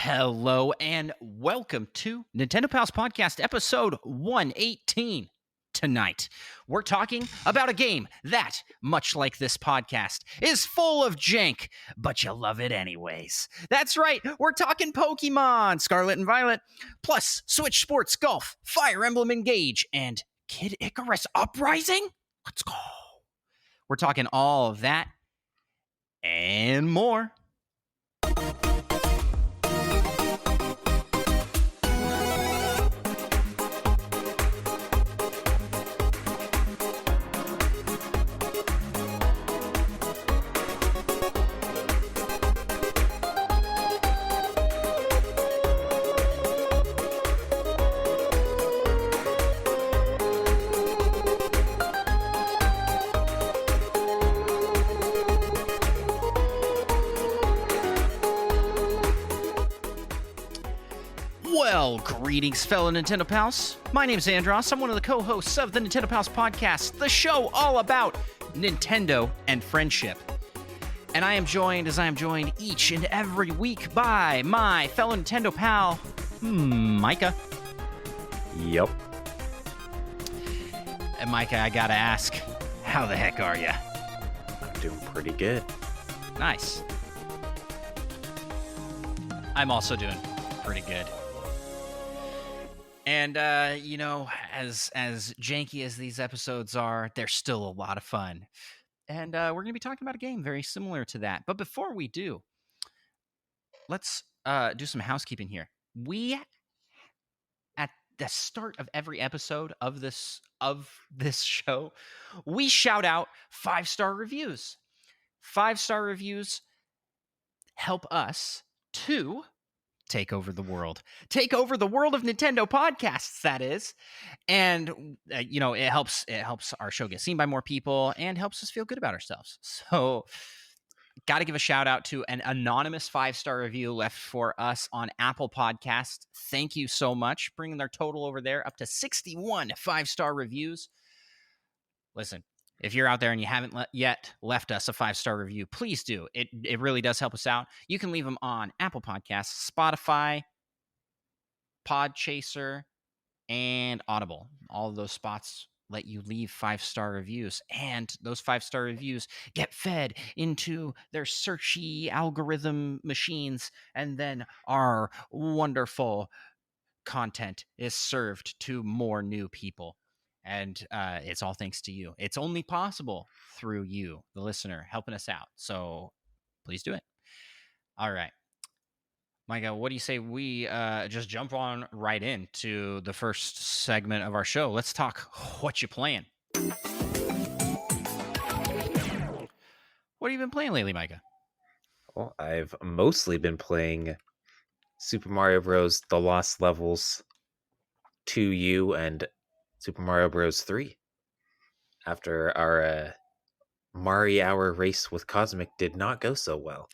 Hello and welcome to Nintendo Pals Podcast episode 118. Tonight, we're talking about a game that, much like this podcast, is full of jank, but you love it anyways. That's right, we're talking Pokémon, Scarlet and Violet, plus Switch Sports Golf, Fire Emblem Engage, and Kid Icarus Uprising? Let's go. We're talking all of that and more. Well, greetings, fellow Nintendo Pals. My name's Andross. I'm one of the co-hosts of the Nintendo Pals Podcast, the show all about Nintendo and friendship. And I am joined, as I am joined each and every week by my fellow Nintendo pal, Micah. Yep. And Micah, I gotta ask, how the heck are you? I'm doing pretty good. Nice. I'm also doing pretty good. And, as janky as these episodes are, they're still a lot of fun. And we're going to be talking about a game very similar to that. But before we do, let's do some housekeeping here. We, at the start of every episode of this show, we shout out 5-star reviews. 5-star reviews help us to take over the world. Take over the world of Nintendo podcasts, that is. And it helps our show get seen by more people and helps us feel good about ourselves. So got to give a shout out to an anonymous 5-star review left for us on Apple Podcasts. Thank you so much, bringing their total over there up to 61 5-star reviews. Listen, if you're out there and you haven't yet left us a 5-star review, please do. It really does help us out. You can leave them on Apple Podcasts, Spotify, Podchaser, and Audible. All of those spots let you leave 5-star reviews, and those 5-star reviews get fed into their searchy algorithm machines, and then our wonderful content is served to more new people. And it's all thanks to you. It's only possible through you, the listener, helping us out. So please do it. All right. Micah, what do you say we just jump on right into the first segment of our show? Let's talk what you playing. What have you been playing lately, Micah? Well, I've mostly been playing Super Mario Bros. The Lost Levels 2U and Super Mario Bros. 3. After our Mario Hour race with Cosmic did not go so well.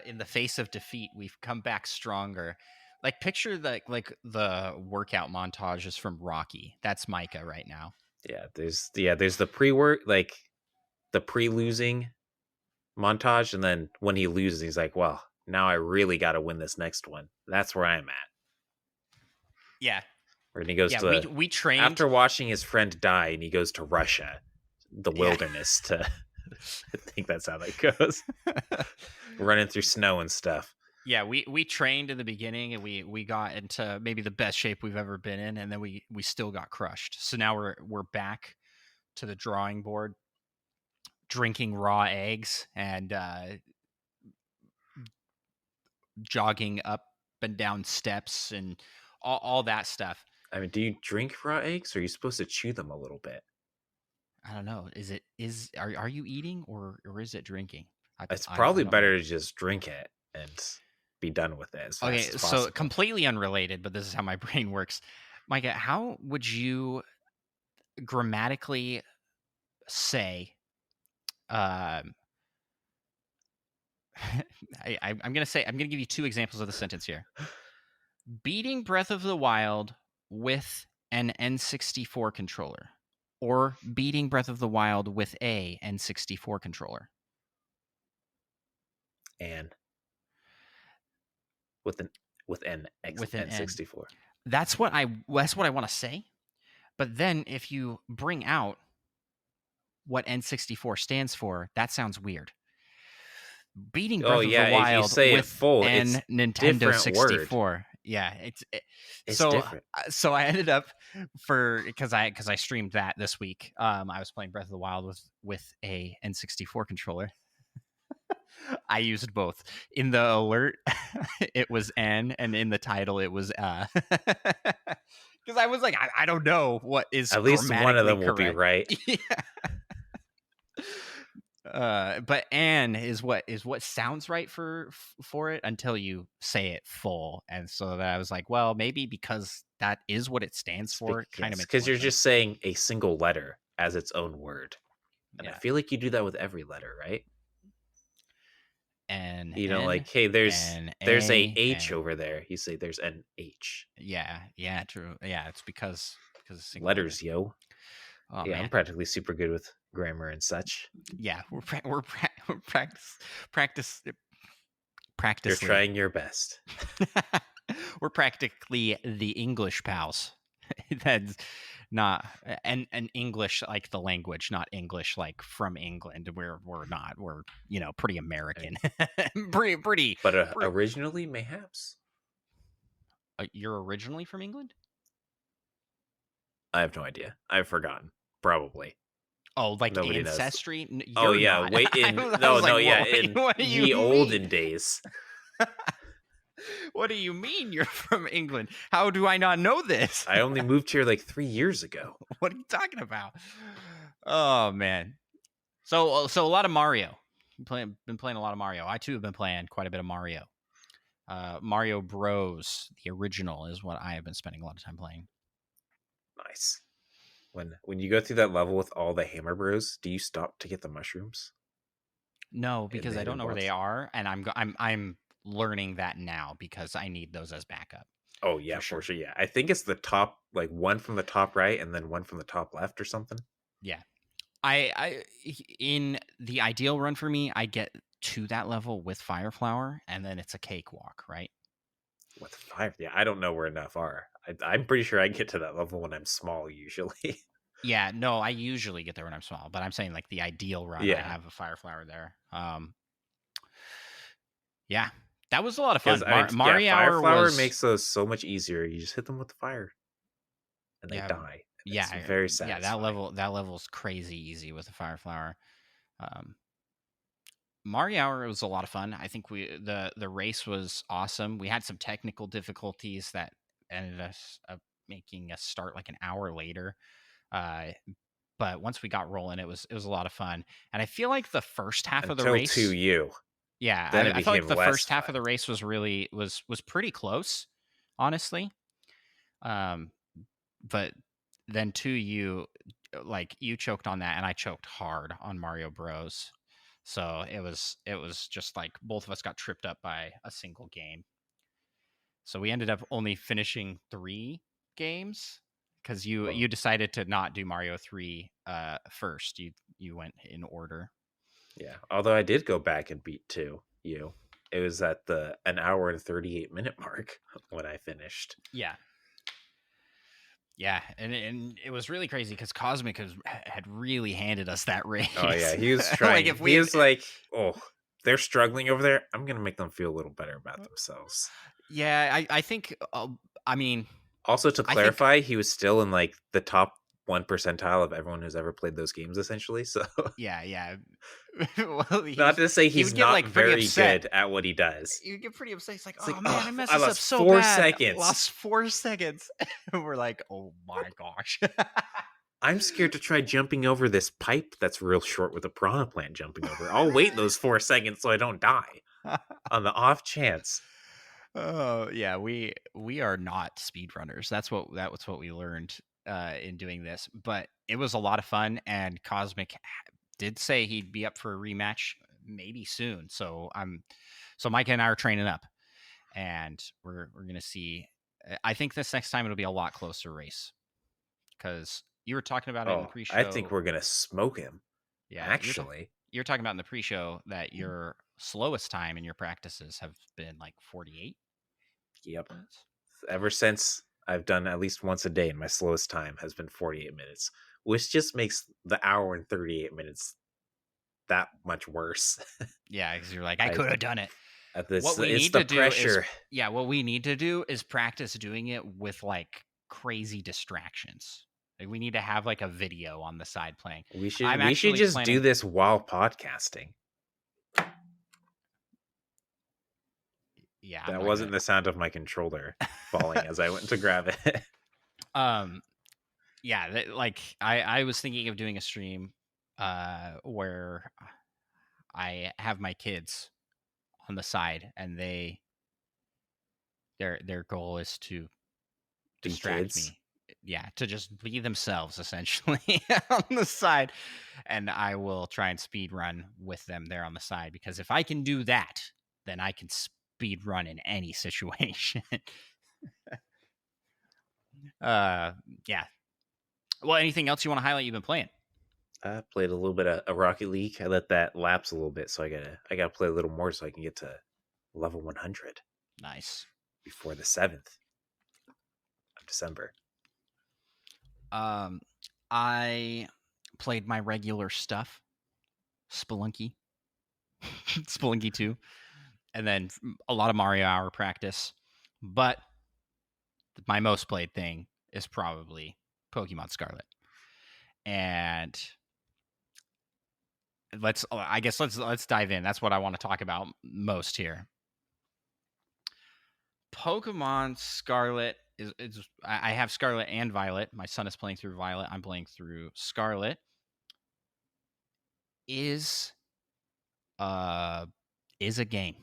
In the face of defeat, we've come back stronger. Like, picture the workout montages from Rocky. That's Micah right now. Yeah, there's the pre-work, like the pre-losing montage, and then when he loses, he's like, well, now I really got to win this next one. That's where I'm at. Yeah. Where he goes to we trained after watching his friend die, and he goes to Russia, the wilderness to I think that's how that goes. Running through snow and stuff. Yeah, we trained in the beginning, and we got into maybe the best shape we've ever been in, and then we still got crushed. So now we're back to the drawing board, drinking raw eggs and jogging up and down steps and all that stuff. I mean, do you drink raw eggs, or are you supposed to chew them a little bit? I don't know. Are you eating or is it drinking? It's probably better to just drink it and be done with it. Okay, so completely unrelated, but this is how my brain works. Micah, how would you grammatically say I'm gonna give you two examples of the sentence here. Beating Breath of the Wild with an N64 controller, or beating Breath of the Wild with a N64 controller. And with an with an N. N64. That's what I want to say. But then if you bring out what N64 stands for, that sounds weird. Beating Oh Breath of the yeah, if you Wild say it with full, it's an Nintendo different word. 64. Yeah, It's different. so I ended up because I streamed that this week. I was playing Breath of the Wild with a N64 controller. I used both. In the alert, it was N, and in the title, it was because I was like, I don't know what is At least one of grammatically them will be correct. right. Yeah. But N is what sounds right for it until you say it full, and so that I was like, well, maybe because that is what it stands for, it kind of Yes, makes because more you're sense. just saying a single letter as its own word, and I Yeah, feel like you do that with every letter, right? N You know, N like, hey, N there's a A H N. over there. You say there's an H. Yeah, true. Yeah, it's because a single letter. Letters, yo. Oh Yeah, I'm man. practically super good with grammar and such. Yeah, we're practice You're practically. trying your best. We're practically the English pals. That's not and English like the language, not English like from England. We're not. We're pretty I- American. pretty. But pretty originally, mayhaps. You're originally from England? I have no idea. I've forgotten. Probably. Oh, like Nobody knows. ancestry? Oh You're yeah, not. wait I was like, no, yeah, what? in What do you ye mean? olden days. What do you mean you're from England? How do I not know this? I only moved here like 3 years ago. What are you talking about? Oh man. So a lot of Mario. Been playing a lot of Mario. I too have been playing quite a bit of Mario. Mario Bros. The original is what I have been spending a lot of time playing. Nice. When you go through that level with all the Hammer Bros, do you stop to get the mushrooms No, in because the I don't hidden know where they vaults? are, and I'm learning that now because I need those as backup Oh yeah, for for sure. sure. Yeah, I think it's the top, like one from the top right, and then one from the top left or something. Yeah, I in the ideal run for me, I get to that level with Fire Flower, and then it's a cakewalk, right? With 5, yeah, I don't know where enough are. I'm pretty sure I get to that level when I'm small usually. Yeah, no, I usually get there when I'm small, but I'm saying like the ideal run, I Yeah, have a Fire Flower there. Yeah, that was a lot of because fun. I mean, yeah, Mario Fire Hour Flower was makes those so much easier. You just hit them with the fire, and they yeah, die, and it's yeah, very yeah. satisfying. That level's crazy easy with the Fire Flower. Um, Mario Hour was a lot of fun. I think the race was awesome. We had some technical difficulties that ended us up making us start like an hour later. Uh, but once we got rolling, it was a lot of fun. And I feel like the first half of the Until race, 2U, yeah, then it I felt like became the less first half of fun. the race was really was pretty close, honestly. Um, but then two, you choked on that, and I choked hard on Mario Bros. So it was just like both of us got tripped up by a single game. So we ended up only finishing 3 games because you Well, you decided to not do Mario 3 first. You went in order. yeah. Although I did go back and beat 2U. It was at the an hour and 38-minute mark when I finished. Yeah. Yeah, and it was really crazy because Cosmic had really handed us that Oh yeah, race. he was Like trying. if we He had, was like, "Oh, they're struggling over there. I'm gonna make them feel a little better about themselves." yeah, I think, I mean, Also, to I think, clarify, he was still in like the top 1 percentile of everyone who's ever played those games, essentially. So, yeah, yeah. Well, not to say he he's would get not like pretty very upset. good at what he does. He would get pretty upset. He's like, It's like, "Oh man, I "Oh, messed I this up lost so 4 bad. seconds. Lost 4 seconds." And we're like, "Oh my gosh." I'm scared to try jumping over this pipe that's real short with a piranha plant jumping over. I'll wait those 4 seconds so I don't die on the off chance." Oh yeah, we are not speedrunners. That's what we learned in doing this. But it was a lot of fun, and Cosmic did say he'd be up for a rematch maybe soon. So Micah and I are training up, and we're gonna see. I think this next time it'll be a lot closer race because you were talking about it in the Oh, I think pre-show. we're gonna smoke him. Yeah, Actually, you're talking about in the pre-show that your slowest time in your practices have been like 48. Yep. minutes. Ever since I've done at least once a day, and my slowest time has been 48 minutes, which just makes the hour and 38 minutes that much worse. Yeah, because you're like, I I could have done it. at this What we it's need the to do is, pressure. yeah, what we need to do is practice doing it with like crazy distractions. Like we need to have like a video on the side playing. I'm We should actually just do planning. this while podcasting. Yeah, I'm That not wasn't gonna. the sound of my controller falling as I went to grab it. Um, yeah, like I was thinking of doing a stream, where I have my kids on the side, and their goal is to Be distract kids. me. Yeah, to just be themselves essentially on the side, and I will try and speed run with them there on the side, because if I can do that, then I can speed run in any situation. uh yeah. Well, anything else you want to highlight you've been playing? I played a little bit of Rocket League. I let that lapse a little bit, so I gotta play a little more so I can get to level 100 Nice. before the 7th of December. um I played my regular stuff, Spelunky. Spelunky 2, and then a lot of Mario Hour practice. But my most played thing is probably Pokemon Scarlet. And let's dive in. That's what I want to talk about most here. Pokemon Scarlet is I have Scarlet and Violet. My son is playing through Violet. I'm playing through Scarlet. Is uh is a game.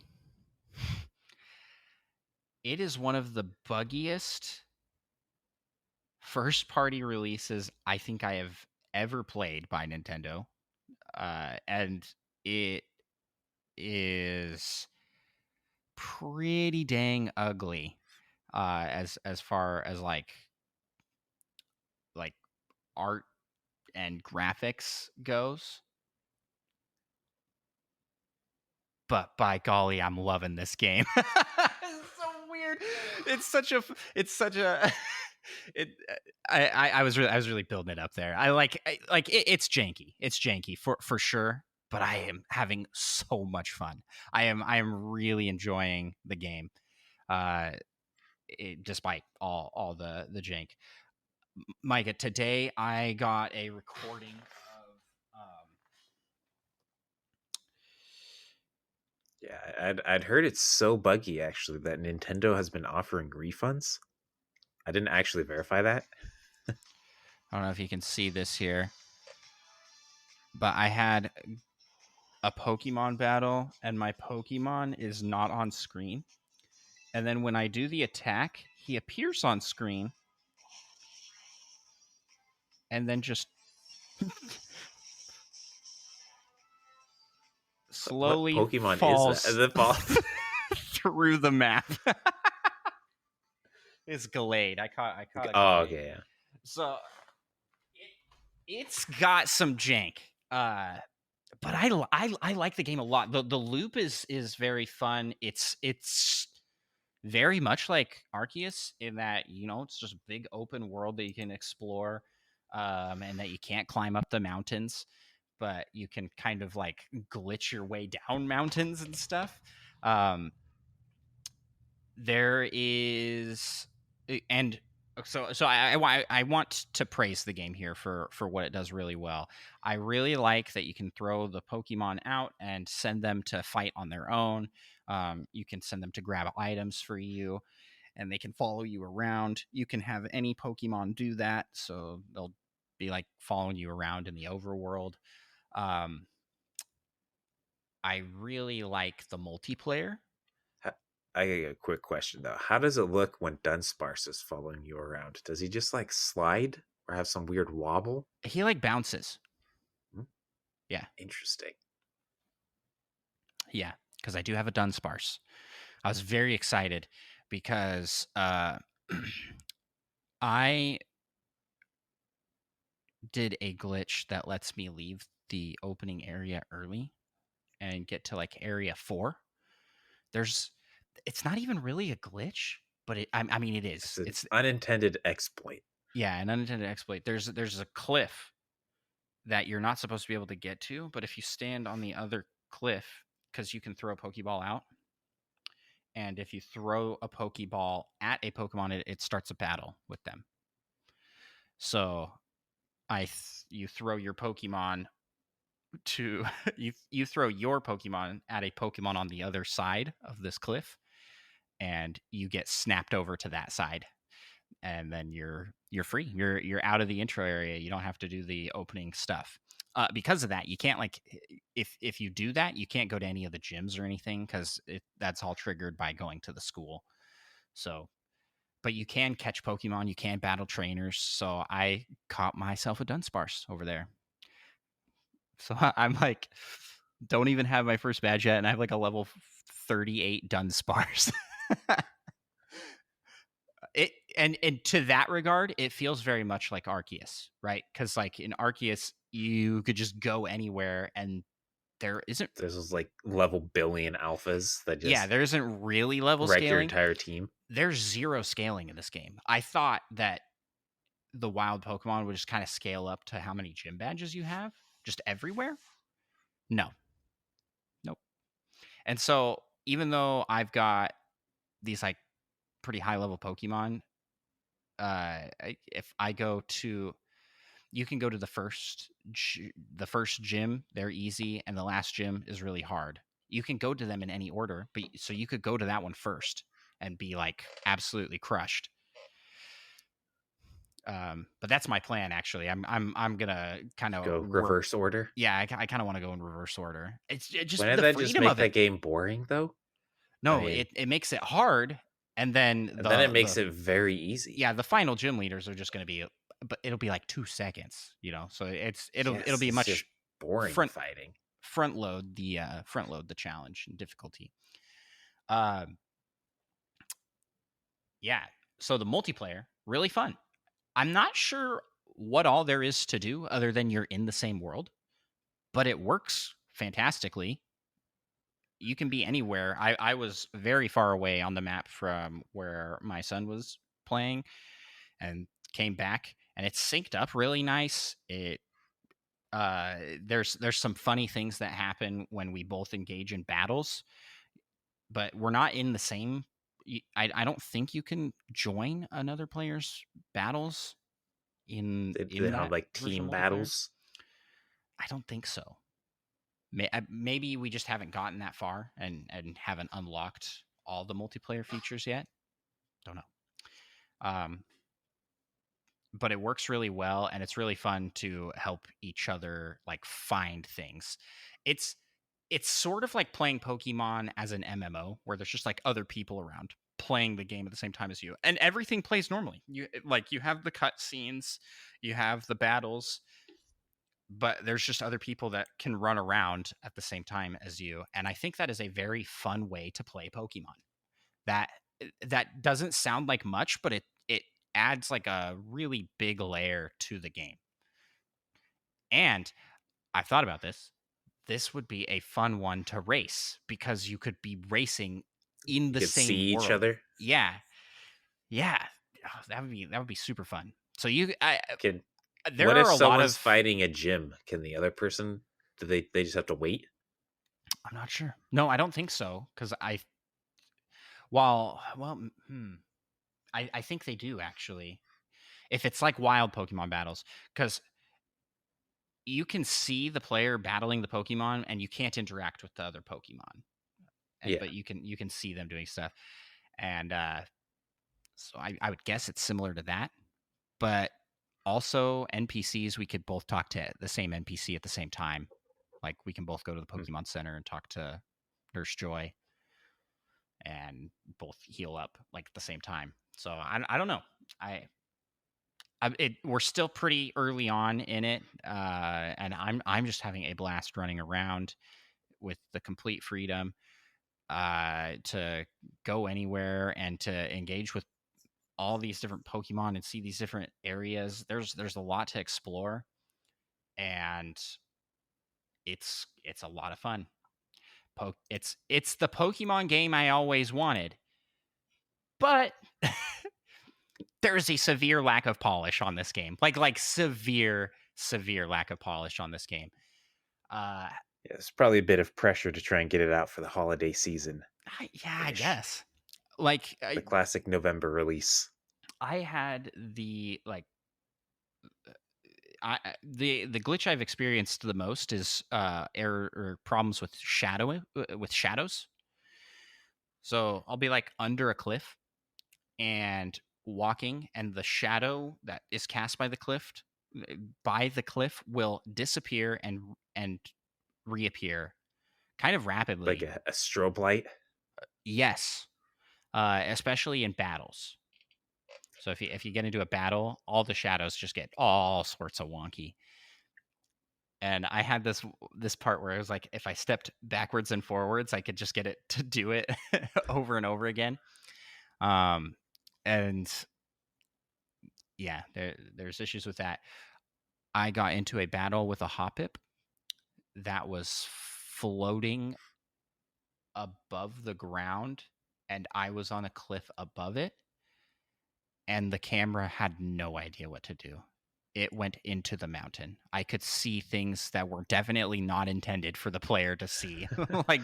It is one of the buggiest first party releases I think I have ever played by Nintendo. And it is pretty dang ugly, as far as like art and graphics goes. But by golly, I'm loving this game. It's so weird. It's such a it I was really building it up there. It's janky. It's janky for sure, but I am having so much fun. I am really enjoying the game. Uh Despite all the jank. Micah, today I got a recording of Yeah, I'd heard it's so buggy actually that Nintendo has been offering refunds. I didn't actually verify that. I don't know if you can see this here, but I had a Pokemon battle and my Pokemon is not on screen. And then when I do the attack, he appears on screen and then just What slowly Pokemon is that? falls through the map. It's Gallade. I caught a Oh, Gallade. okay, yeah. So it's got some jank. But I like the game a lot. The loop is very fun. It's very much like Arceus in that, it's just a big open world that you can explore, and that you can't climb up the mountains, but you can kind of like glitch your way down mountains and stuff. There is and so I want to praise the game here for what it does really well. I really like that you can throw the Pokemon out and send them to fight on their own. You can send them to grab items for you, and they can follow you around. You can have any Pokemon do that, so they'll be like following you around in the overworld. Um, I really like the multiplayer. Ha- I got a quick question though. How does it look when Dunsparce is following you around? Does he just like slide or have some weird wobble? He like bounces. Hmm, Yeah, interesting. yeah, because I do have a Dunsparce. I was very excited because I did a glitch that lets me leave the opening area early and get to like area 4. There's It's not even really a glitch. but I mean, it It's is. an It's unintended exploit. yeah, an unintended exploit. There's a cliff that you're not supposed to be able to get to, but if you stand on the other cliff, because you can throw a Pokeball out, and if you throw a Pokeball at a Pokemon, it starts a battle with them. So you throw your Pokemon to you throw your Pokemon at a Pokemon on the other side of this cliff, and you get snapped over to that side, and then you're free. You're out of the intro area. You don't have to do the opening stuff. Because of that, you can't like if you do that, you can't go to any of the gyms or anything because that's all triggered by going to the school. So, but you can catch Pokemon. You can battle trainers. So I caught myself a Dunsparce over there. So I'm like, don't even have my first badge yet, and I have like a level 38 Dunsparce. It and to that regard, it feels very much like Arceus, right? Because like in Arceus, you could just go anywhere, and there isn't. There's those like level billion alphas that Yeah, just there isn't really level wreck your scaling. entire team. There's zero scaling in this game. I thought that the wild Pokemon would just kind of scale up to how many gym badges you have, just everywhere. No, nope. And so even though I've got these like pretty high level Pokemon, if I go to you can go to the first gym, they're easy, and the last gym is really hard. You can go to them in any order, but so you could go to that one first and be like absolutely crushed. But that's my plan actually. I'm gonna kind of Go work. reverse order. Yeah, I kind of want to go in reverse order. It's just Wouldn't the that just freedom make of it. that game boring though? I No, mean, it makes it hard, and then and then it makes it very easy. yeah, the final gym leaders are just going to be, but it'll be like 2 seconds, so it'll Yes, be it's just much boring front fighting. front load the challenge and difficulty. Um, yeah, so the multiplayer really fun. I'm not sure what all there is to do other than you're in the same world, but it works fantastically. You can be anywhere. I was very far away on the map from where my son was playing and came back, and it's synced up really nice. There's some funny things that happen when we both engage in battles, but we're not in the same. I don't think you can join another player's battles They in don't have that like version team of multiplayer. battles. I don't think so. Maybe we just haven't gotten that far and haven't unlocked all the multiplayer features yet. Don't know. Um, but it works really well, and it's really fun to help each other like find things. It's it's sort of like playing Pokemon as an MMO where there's just like other people around playing the game at the same time as you, and everything plays normally. You have the cutscenes, you have the battles, but there's just other people that can run around at the same time as you, and I think that is a very fun way to play Pokemon. That that doesn't sound like much, but it adds like a really big layer to the game. And I've thought about this. This would be a fun one to race because you could be racing in You the could see same each world. other. Yeah. Yeah. Oh, that would be super fun. So Can there What if are a lot someone's of fighting a gym? Can the other person? Do they just have to wait? I'm not sure. No, I don't think so cuz I well, I think they do actually. If it's like wild Pokemon battles, because you can see the player battling the Pokemon and you can't interact with the other Pokemon. Yeah. But you can see them doing stuff. And so I would guess it's similar to that. But also NPCs, we could both talk to the same NPC at the same time. Like we can both go to the Hmm. Pokemon Center and talk to Nurse Joy and both heal up like at the same time. So I don't know. We're still pretty early on in it, and I'm just having a blast running around with the complete freedom to go anywhere and to engage with all these different Pokemon and see these different areas. There's a lot to explore, and it's a lot of fun. It's the Pokemon game I always wanted, but there is a severe lack of polish on this game. Like severe lack of polish on this game. Uh Yeah, it's probably a bit of pressure to try and get it out for the holiday season yeah, I ish. guess. Like The classic November release. I had the like the glitch I've experienced the most is error or problems with shadows. So I'll be like under a cliff and walking, and the shadow that is cast by the cliff will disappear and reappear kind of Like rapidly. a strobe light. Yes, especially in battles. So if you get into a battle, all the shadows just get all sorts of wonky. And I had this part where it was like if I stepped backwards and forwards, I could just get it to do it over and over again. Um, and yeah, there's issues with that. I got into a battle with a hoppip that was floating above the ground, and I was on a cliff above it, and the camera had no idea what to do. It went into the mountain. I could see things that were definitely not intended for the player to see, like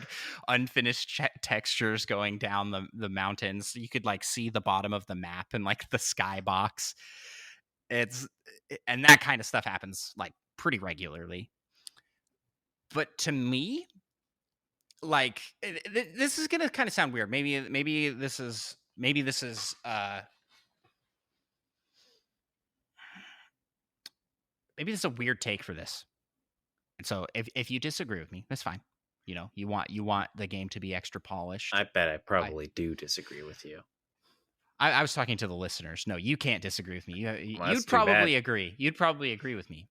unfinished textures going down the mountains. You could like see the bottom of the map and like the skybox. It's and that kind of stuff happens like pretty regularly. But to me, like this is gonna kind of sound weird. Maybe this is a weird take for this. And so if you disagree with me, that's fine. You know, you want the game to be extra I polished. bet I I probably do disagree with you. I was talking to the listeners. No, you can't disagree with me. Well, that's You'd too bad. probably agree. You'd probably agree with me.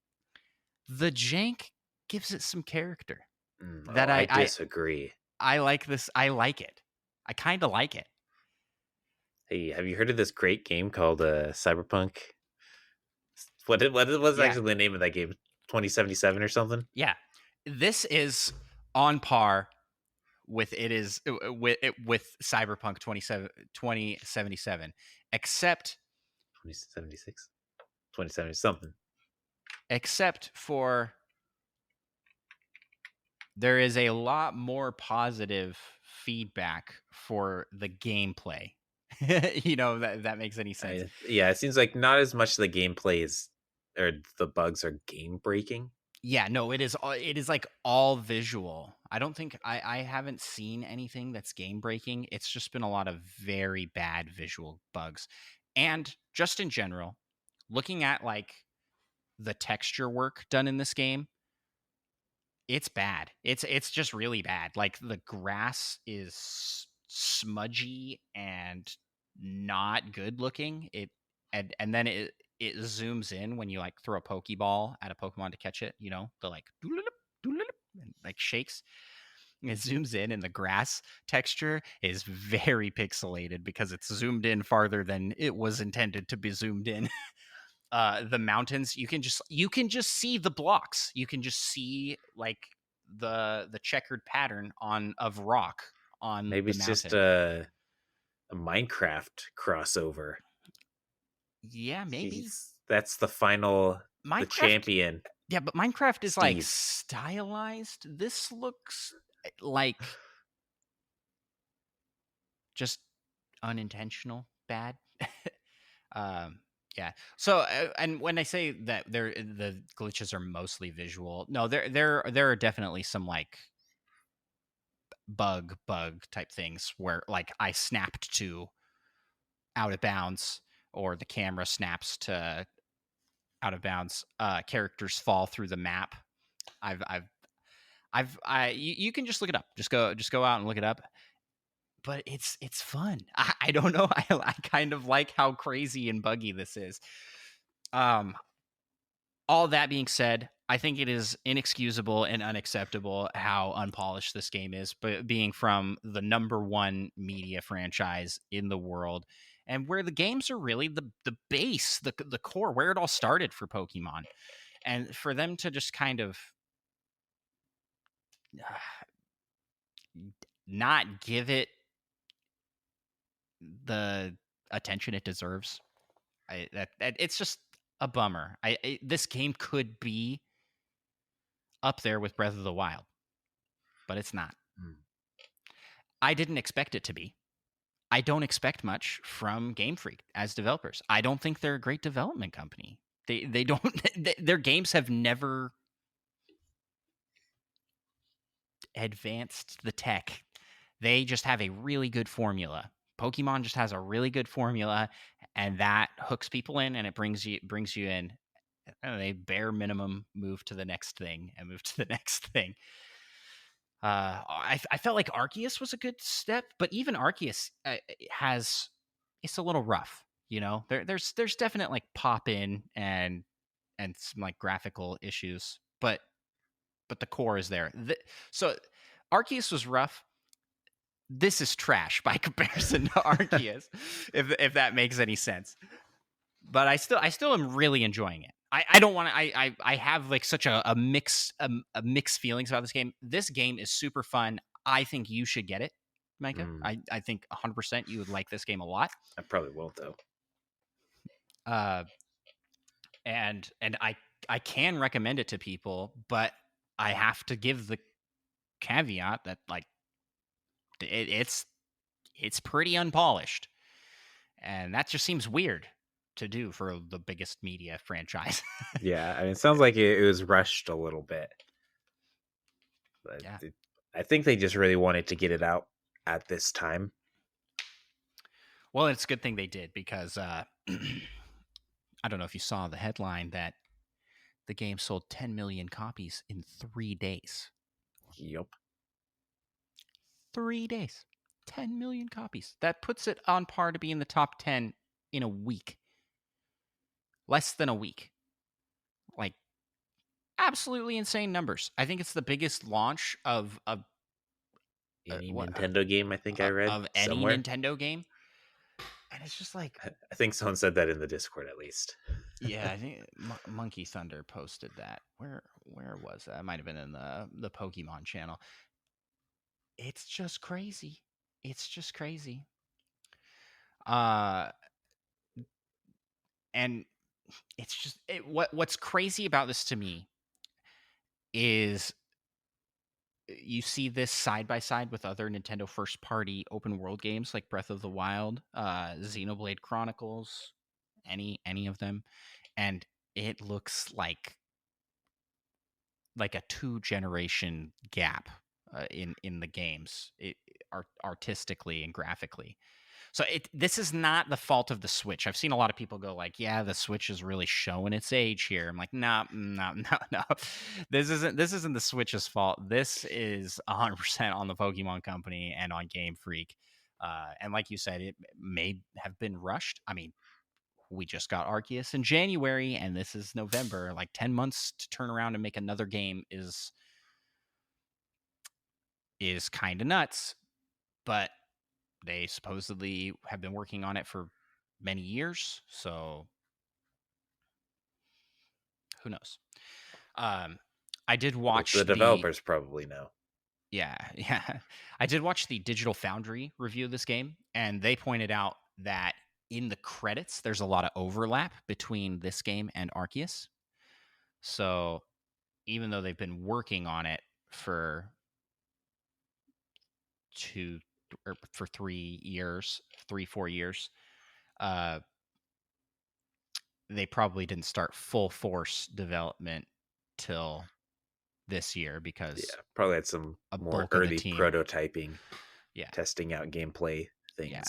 The jank gives it some character Oh, that I disagree. I like this. I like it. I kind of like it. Hey, have you heard of this great game called Cyberpunk? What was Yeah. actually the name of that game? 2077 or something? Yeah. This is on par with with Cyberpunk 2077, except 2076? 2070 something. for there is a lot more positive feedback for the gameplay. You know, that makes any sense. Yeah, it seems like not as much the gameplay is or the bugs are game breaking. Yeah, no, it is like all visual. I don't think I haven't seen anything that's game breaking. It's just been a lot of very bad visual bugs. And just in general, looking at like the texture work done in this game, it's bad. It's just really bad. Like the grass is smudgy and not good looking. And then it zooms in when you like throw a pokeball at a Pokemon to catch it, you know, the like doodle-lip, doodle-lip, and like shakes. It zooms in and the grass texture is very pixelated because it's zoomed in farther than it was intended to be zoomed in. The mountains, you can just see the blocks. You can just see like the checkered pattern on of rock on Maybe the it's just mountain. a Minecraft crossover. Yeah, maybe That's the final, the Minecraft. champion, Yeah, but Minecraft is like Steve. stylized. This looks like just unintentional bad. um yeah, so and when I say that the glitches are mostly visual, no, there are definitely some like bug type things where like I snapped to out of bounds or the camera snaps to out of bounds. Characters fall through the map. I've I've you can just look it up. Just go out and look it up. But it's fun. I don't know. I kind of like how crazy and buggy this is. Um, all that being said, I think it is inexcusable and unacceptable how unpolished this game is, but being from the number one media franchise in the world and where the games are really the base, the core, where it all started for Pokemon. And for them to just kind of not give it the attention it deserves. It's just a bummer. This game could be up there with Breath of the Wild, but it's not. Mm. I didn't expect it to be. I don't expect much from Game Freak as developers. I don't think they're a great development company. They don't their games have never advanced the tech. They just have a really good formula. Pokemon just has a really good formula, and that hooks people in, and it brings you in. They bare minimum move to the next thing and move to the next thing. I felt like Arceus was a good step, but even Arceus has it's a little rough. You know, there's definite like pop in and some like graphical issues, but the core is there. So Arceus was rough. This is trash by comparison to Arceus, if that makes any sense. But I still am really enjoying it. I don't want to. I have like such a mixed feelings about this game. This game is super fun. I think you should get it, Micah. Mm. I think 100% you would like this game a lot. I probably won't though. Uh, and I can recommend it to people, but I have to give the caveat that like it's pretty unpolished, and that just seems weird to do for the biggest media franchise. Yeah, I mean, it sounds like it was rushed a little bit, but Yeah. I think they just really wanted to get it out at this time. Well, it's a good thing they did because I don't know if you saw the headline that the game sold 10 million copies in 3 days. Yep. 3 days. 10 million copies. That puts it on par to be in the top 10 in a week. Less than a week. Like absolutely insane numbers. I think it's the biggest launch of Any Nintendo game, I think I read of any somewhere. Nintendo game. And it's just like I think someone said that in the Discord at least. yeah, I think Monkey Thunder posted that. Where was that? It might have been in the Pokemon channel. It's just crazy. It's just crazy. And it's just what's crazy about this to me is you see this side by side with other Nintendo first party open world games like Breath of the Wild, Xenoblade Chronicles, any of them, and it looks like a 2 generation gap in the games, artistically and graphically. So this is not the fault of the Switch. I've seen a lot of people go like, "Yeah, the Switch is really showing its age here." I'm like, "No, no, no, no. This isn't the Switch's fault. This is 100% on the Pokemon Company and on Game Freak." And like you said, it may have been rushed. I mean, we just got Arceus in January, and this is November. Like 10 months to turn around and make another game is kind of nuts. But they supposedly have been working on it for many years, so who knows? I did watch The developers probably know. yeah, yeah. I did watch the Digital Foundry review of this game, and they pointed out that in the credits, there's a lot of overlap between this game and Arceus. So even though they've been working on it for 3-4 years, they probably didn't start full force development till this year because probably had some a more bulk of the early team, prototyping, yeah, testing out gameplay things. yeah.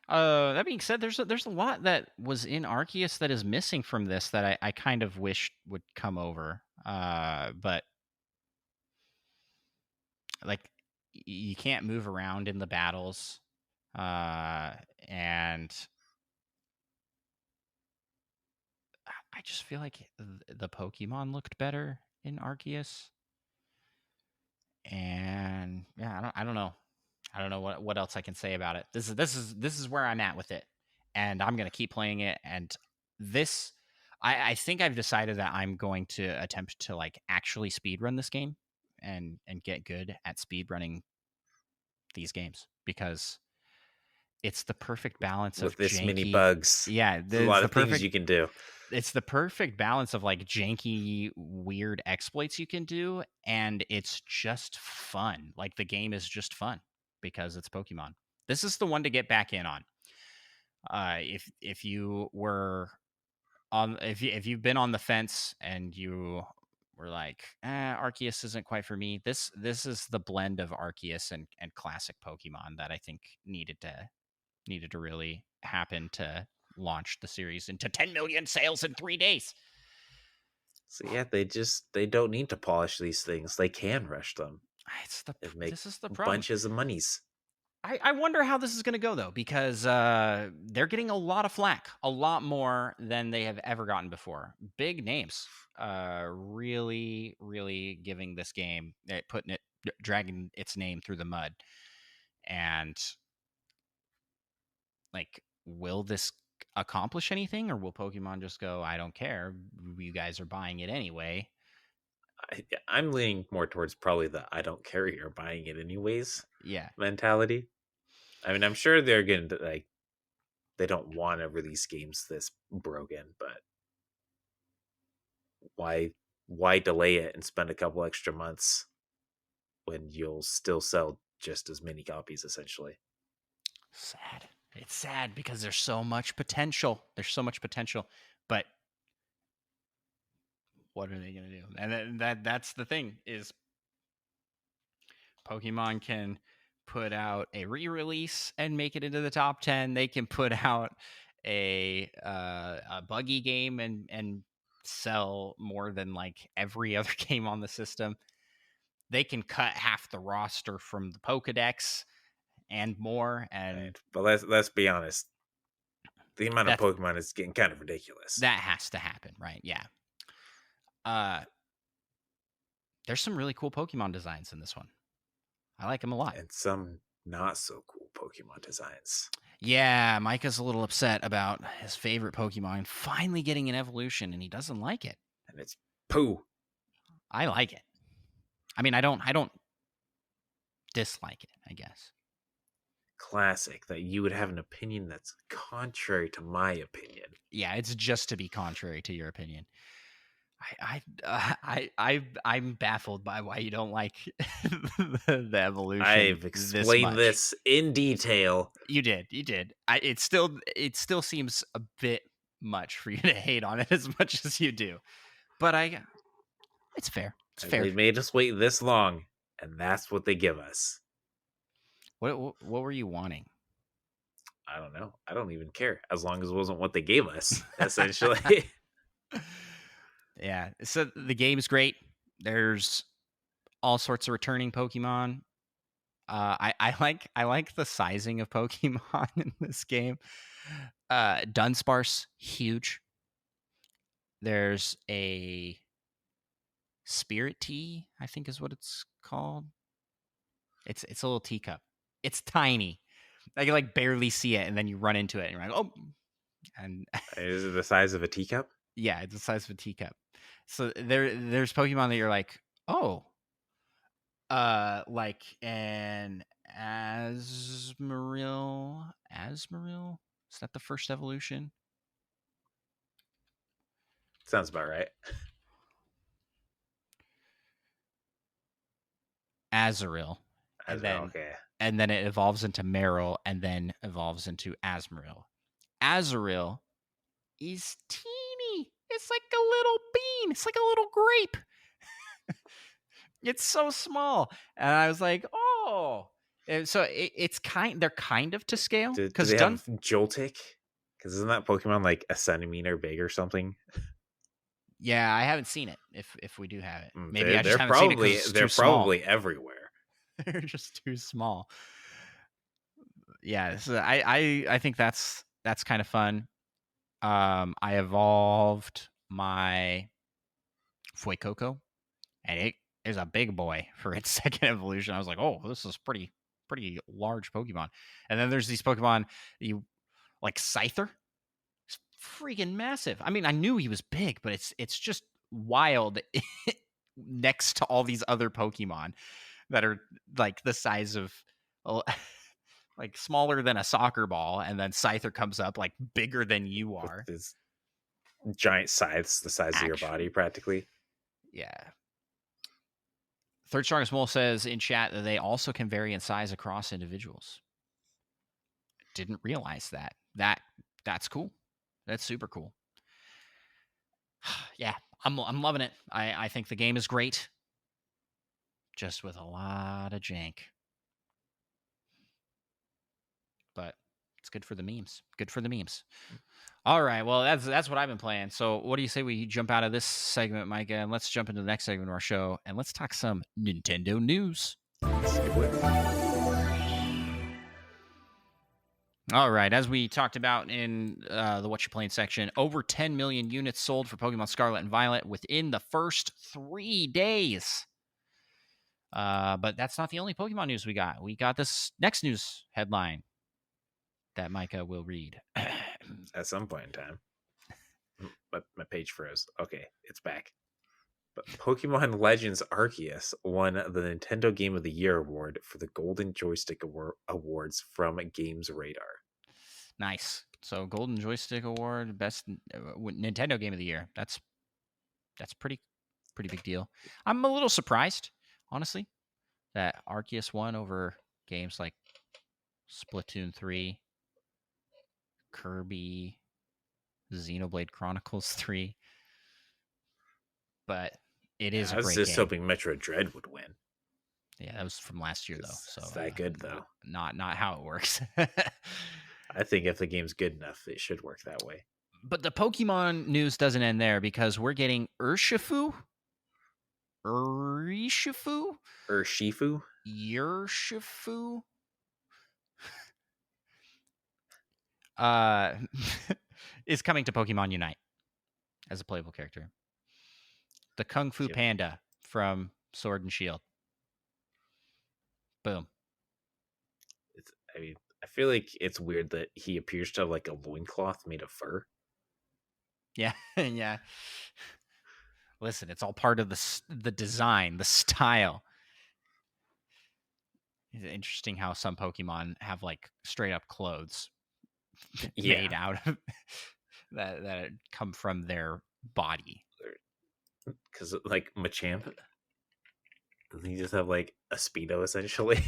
That being said, there's a lot that was in Arceus that is missing from this that I kind of wish would come over. But like you can't move around in the battles, and I just feel like the Pokemon looked better in Arceus. And yeah, I don't know. I don't know what else I can say about it. This is where I'm at with it, and I'm gonna keep playing it. And this, I think I've decided that I'm going to attempt to like actually speed run this game and get good at speed running these games because It's the perfect balance with of this many janky. bugs. Yeah, There's a it's lot the of things perfect you can do. it's the perfect balance of like janky weird exploits you can do, and it's just fun. Like the game is just fun because it's Pokemon. This is the one to get back in on. If you were on if you've been on the fence and you were like, Arceus isn't quite for me, this is the blend of Arceus and classic Pokemon that I think needed to really happen to launch the series into 10 million sales in 3 days. So yeah, they don't need to polish these things. They can rush them and make This is the problem. bunches of monies. I wonder how this is going to go though, because they're getting a lot of flack, a lot more than they have ever gotten before. Big names, really giving this game, dragging its name through the mud, and like, will this accomplish anything, or will Pokemon just go, I don't care, you guys are buying it anyway? I'm leaning more towards probably the I don't care, you're buying it anyways Yeah, mentality. I mean, I'm sure they're going to like they don't want to release games this broken, but why why delay it and spend a couple extra months when you'll still sell just as many copies essentially? sad. It's sad because there's so much potential. There's so much potential, but what are they going to do? And that's the thing is Pokemon can put out a re-release and make it into the top 10. They can put out a buggy game and sell more than like every other game on the system. They can cut half the roster from the Pokedex and more, Right. and But let's be honest, the amount of that's Pokemon is getting kind of ridiculous. that has to happen, right? Yeah. Uh, there's some really cool Pokemon designs in this one. I like them a lot. And some not so cool Pokemon designs. Yeah, Micah's a little upset about his favorite Pokemon finally getting an evolution, and he doesn't like it. And it's poo. I like it. I mean, I don't dislike it, I guess. Classic that you would have an opinion that's contrary to my opinion. Yeah, it's just to be contrary to your opinion. I'm baffled by why you don't like the evolution I've this explained much. this in detail. You did. It still seems a bit much for you to hate on it as much as you do, but it's fair. It's fair. They made us wait this long, and that's what they give us. What were you wanting? I don't know. I don't even care as long as it wasn't what they gave us, essentially. Yeah. So the game's great. There's all sorts of returning Pokemon. I like the sizing of Pokemon in this game. Dunsparce, huge. There's a Spirit Tea, I think is what it's called. It's a little teacup. It's tiny. I can like barely see it, and then you run into it, and you're like, oh, and Is it the size of a teacup? yeah, it's the size of a teacup. So there's Pokemon that you're like, oh, like an Asmaril. Asmaril? Is that the first evolution? Sounds about right. Azurill. As And well, then okay. and then it evolves into Meryl and then evolves into Asmaril. Azurill is teeny. It's like a little bean. It's like a little grape. It's so small. And I was like, oh. And so they're kind of to scale Do because they have Joltik? Because isn't that Pokemon like a centimeter big or something? yeah, I haven't seen it. If we do have it, maybe They're I just they're haven't seen it because probably it's they're too small. probably everywhere. They're just too small. Yeah, so I think that's kind of fun. I evolved my Fuecoco, and it is a big boy for its second evolution. I was like, oh, this is pretty large Pokemon. And then there's these Pokemon you like Scyther. It's freaking massive. I mean, I knew he was big, but it's just wild next to all these other Pokemon that are like the size of like smaller than a soccer ball, and then Scyther comes up like bigger than you with are. his giant scythes the size of your body, Actually, practically. yeah. Third Strongest Mole says in chat that they also can vary in size across individuals. Didn't realize that. That's cool. That's super cool. Yeah, I'm loving it. I think the game is great, just with a lot of jank. But it's good for the memes. Good for the memes. All right, well that's what I've been playing. So what do you say we jump out of this segment, Micah, and let's jump into the next segment of our show, and let's talk some Nintendo news. All right, as we talked about in the What You Playing section, over 10 million units sold for Pokemon Scarlet and Violet within the first 3 days. But that's not the only Pokemon news we got. We got this next news headline that Micah will read. At some point in time. But my page froze. Okay, it's back. But Pokemon Legends Arceus won the Nintendo Game of the Year award for the Golden Joystick Awards from Games Radar. Nice. So Golden Joystick Award, best Nintendo Game of the Year. That's pretty big deal. I'm a little surprised, honestly, that Arceus won over games like Splatoon 3, Kirby, Xenoblade Chronicles 3. But it is I a was great just game. hoping Metroid Dread would win. Yeah, that was from last year though. So it's that good though. Not how it works. I think if the game's good enough, it should work that way. But the Pokemon news doesn't end there, because we're getting Urshifu. Urshifu? Is coming to Pokemon Unite as a playable character. The Kung Fu Panda from Sword and Shield. Boom. I feel like it's weird that he appears to have like a loincloth made of fur. Yeah, yeah. Listen, it's all part of the design, the style. It's interesting how some Pokemon have like straight up clothes made out of that come from their body. Because like Machamp, doesn't he just have like a Speedo essentially?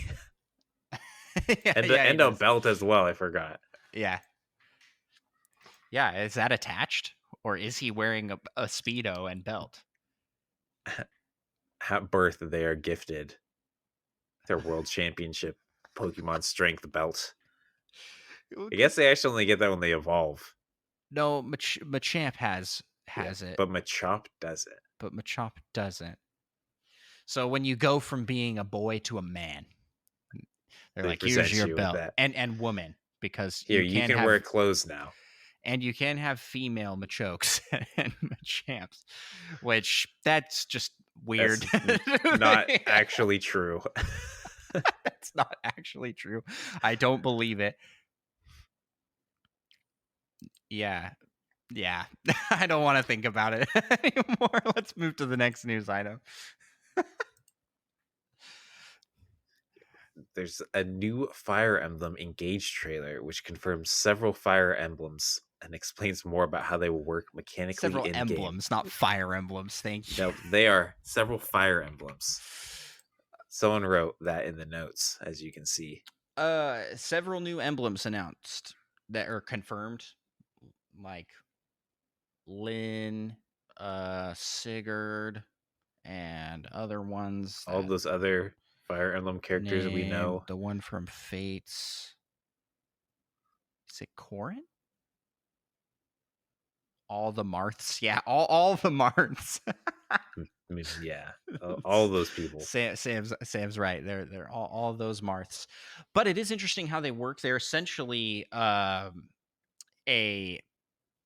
and a belt as well, I forgot. Yeah. Yeah, is that attached? Or is he wearing a Speedo and belt? At birth, they are gifted their World Championship Pokemon Strength belt. I guess they actually only get that when they evolve. No, Machamp has it. But Machop doesn't. But Machop doesn't. So when you go from being a boy to a man, they're like, here's your belt. And woman, because here, you can wear clothes now. And you can have female Machokes and Machamps, which that's just weird. That's not actually true. That's not actually true. I don't believe it. Yeah. I don't want to think about it anymore. Let's move to the next news item. There's a new Fire Emblem Engage trailer, which confirms several Fire Emblems and explains more about how they will work mechanically. Several emblems, not Fire Emblems. Thank you. No, they are several Fire Emblems. Someone wrote that in the notes, as you can see. Several new emblems announced that are confirmed, like Lynn, Sigurd, and other ones. All those other Fire Emblem characters we know. The one from Fates. Is it Corrin? All the Marths. Yeah, all the Marths. Yeah, all those people. Sam's right. They're all those Marths. But it is interesting how they work. They're essentially a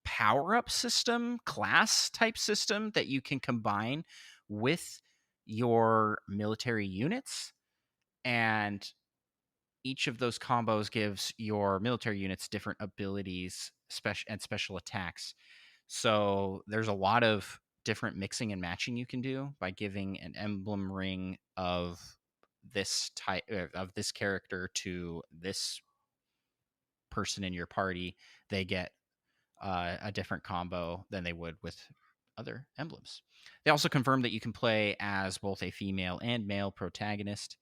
power-up system, class type system that you can combine with your military units, and each of those combos gives your military units different abilities, special attacks. So there's a lot of different mixing and matching you can do by giving an emblem ring of this type of this character to this person in your party, they get a different combo than they would with other emblems. They also confirmed that you can play as both a female and male protagonist.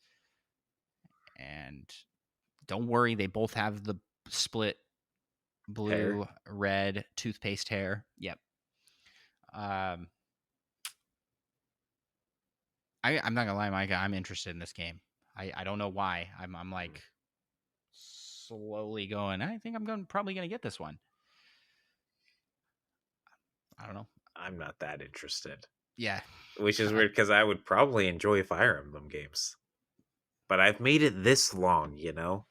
And don't worry, they both have the split Hair. blue, red toothpaste hair. Yep. I'm not gonna lie, Micah. I'm interested in this game. I don't know why. I'm like slowly going. I think I'm probably gonna get this one. I don't know. I'm not that interested. Yeah. Which is weird because I would probably enjoy Fire Emblem games. But I've made it this long, you know?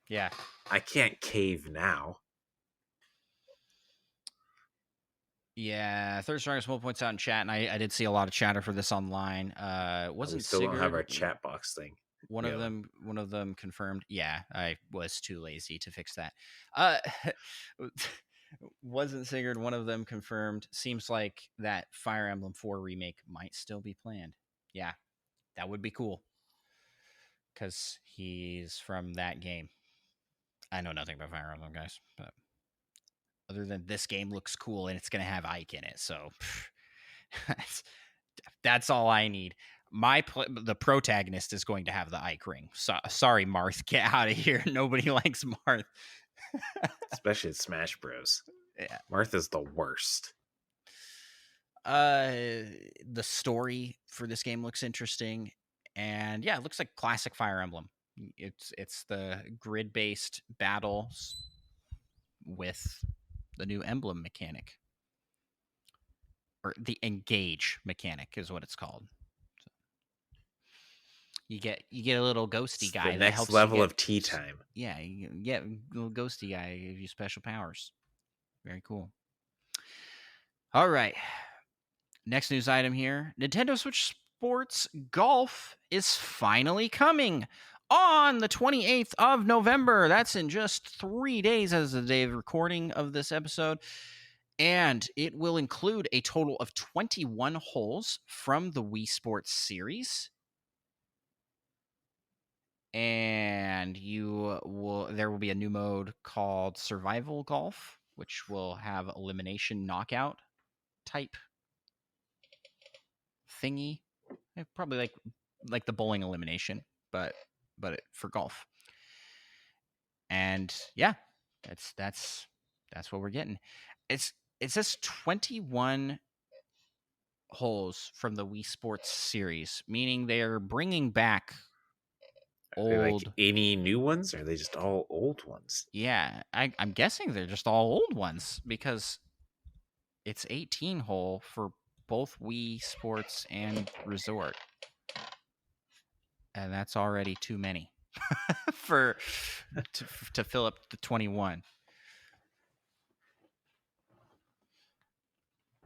Yeah. I can't cave now. Yeah, Third Strongest Will points out in chat, and I did see a lot of chatter for this online. We Wasn't still don't have Sigurd our chat box thing. one of going. them confirmed? Yeah, I was too lazy to fix that. Uh, wasn't Sigurd one of them confirmed? Seems like that Fire Emblem 4 remake might still be planned. Yeah, that would be cool because he's from that game. I know nothing about Fire Emblem, guys, but other than this game looks cool and it's going to have Ike in it, so that's all I need. The protagonist is going to have the Ike ring. Sorry, Marth, get out of here. Nobody likes Marth. Especially in Smash Bros. Yeah. Martha's the worst. The story for this game looks interesting, and yeah, it looks like classic Fire Emblem. It's the grid-based battles with the new emblem mechanic, or the engage mechanic is what it's called. So you get a little ghosty guy the that next helps level you of tea time. Yeah, you get a little ghosty guy gives you special powers. Very cool. All right. Next news item here. Nintendo Switch Sports Golf is finally coming on the 28th of November. That's in just 3 days as the day of recording of this episode. And it will include a total of 21 holes from the Wii Sports series. And there will be a new mode called Survival Golf, which will have elimination knockout type thingy. Probably like the bowling elimination, but for golf. And yeah, that's what we're getting. It says 21 holes from the Wii Sports series, meaning they're bringing back Are they like old. any new ones, or are they just all old ones? Yeah, I'm guessing they're just all old ones because it's 18 hole for both Wii Sports and Resort, and that's already too many to fill up the 21.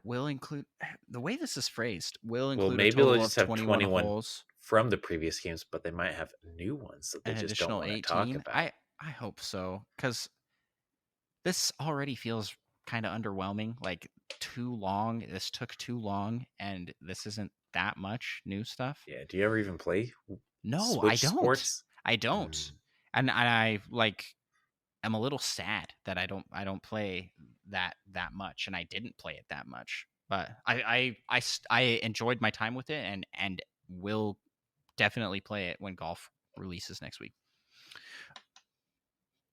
Will include the way this is phrased. Will include maybe a total they'll of just have 21 21 holes from the previous games, but they might have new ones that they an just don't additional want to talk 18. about. I hope so, because this already feels kind of underwhelming. Like too long. This took too long, and this isn't that much new stuff. Yeah. Do you ever even play? No, Switch I don't. Sports? I don't. And I like am a little sad that I don't play that much, and I didn't play it that much. But I enjoyed my time with it, and will definitely play it when golf releases next week.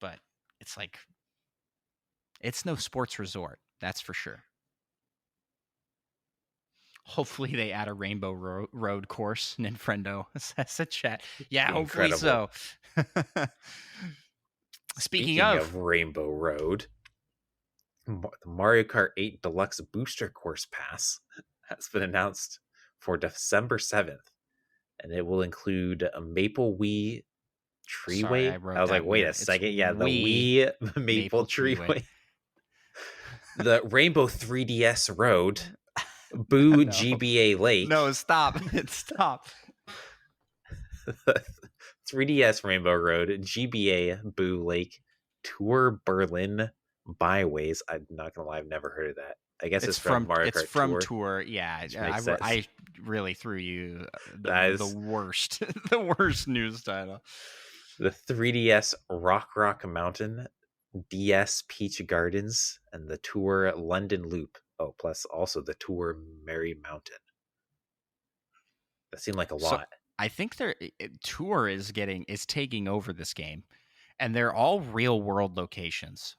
But it's like it's no sports resort, that's for sure. Hopefully they add a Rainbow Road course. Ninfrendo says in chat. Yeah, hopefully so. Speaking of Rainbow Road, the Mario Kart 8 Deluxe Booster Course Pass has been announced for December 7th, and it will include a Maple Wii Treeway. I was like, wait a second. Yeah, the Wii Maple Treeway. The Rainbow 3DS Road, Boo GBA Lake. No, stop. Stop. 3DS Rainbow Road, GBA Boo Lake, Tour Berlin Byways. I'm not gonna lie, I've never heard of that. I guess it's from Mario Kart from Tour. Yeah, I really threw you the worst the worst news title. The 3DS Rock Mountain, DS Peach Gardens and the tour London Loop. Oh, plus also the tour Merry Mountain. That seemed like a So lot, I think their tour is taking over this game, and they're all real world locations.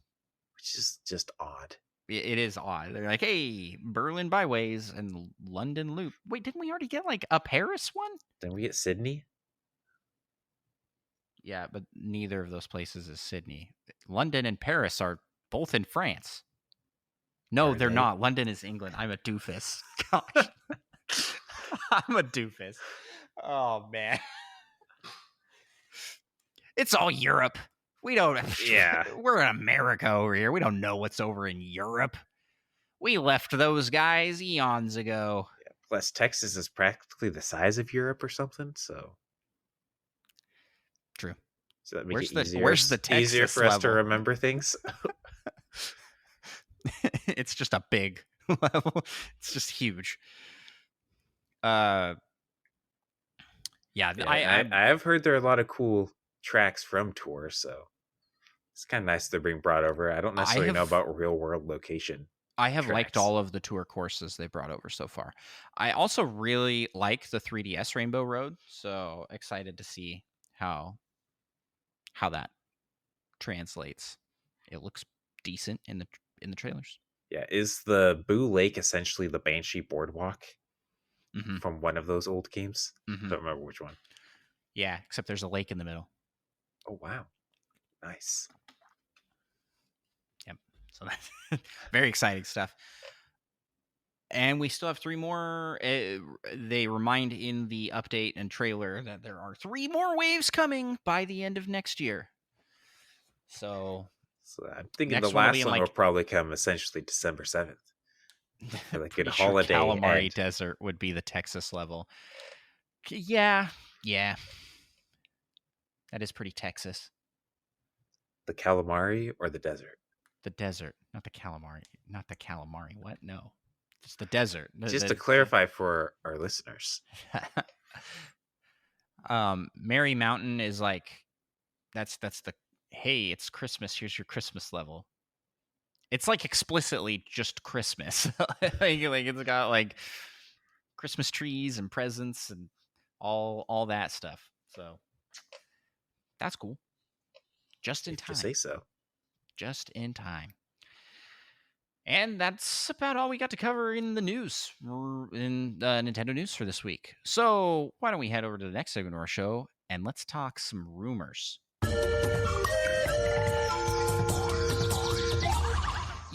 which is just odd. It is odd. They're like, hey, Berlin Byways and London Loop. Wait, didn't we already get like a Paris one? Didn't we get Sydney? Yeah, but neither of those places is Sydney. London and Paris are both in France. No, Are they're they? not. London is England. I'm a doofus. Gosh. I'm a doofus. Oh, man. It's all Europe. We don't. Yeah. We're in America over here. We don't know what's over in Europe. We left those guys eons ago. Yeah. Plus, Texas is practically the size of Europe or something, so True. so that make it Where's the Texas easier for us to level? remember things. It's just a big level. It's just huge. Yeah, Yeah, I have heard there are a lot of cool tracks from tour, so it's kind of nice they're being brought over. I don't necessarily know about real world location. I have liked tracks. all of the tour courses they brought over so far. I also really like the 3DS Rainbow Road, so excited to see how that translates. It looks decent in the trailers. Yeah, is the Boo Lake essentially the Banshee Boardwalk Mm-hmm. from one of those old games? Mm-hmm. I don't remember which one. Yeah, except there's a lake in the middle. Oh wow, nice. Yep. So that's very exciting stuff. And we still have 3 more. They remind in the update and trailer that there are 3 more waves coming by the end of next year. So I'm thinking next the one will be last in, one will like, probably come essentially December 7th. For like good pretty sure holiday Calamari end. Desert would be the Texas level. Yeah. That is pretty Texas. The calamari or the desert? The desert, not the calamari. Not the calamari. What? No. Just the desert. Just to clarify for our listeners. Merry Mountain is like that's the hey, it's Christmas, here's your Christmas level. It's like explicitly just Christmas. like it's got like Christmas trees and presents and all that stuff. So that's cool. Just in time. If you say so. Just in time. And that's about all we got to cover in the news, in Nintendo news for this week. So why don't we head over to the next segment of our show and let's talk some rumors.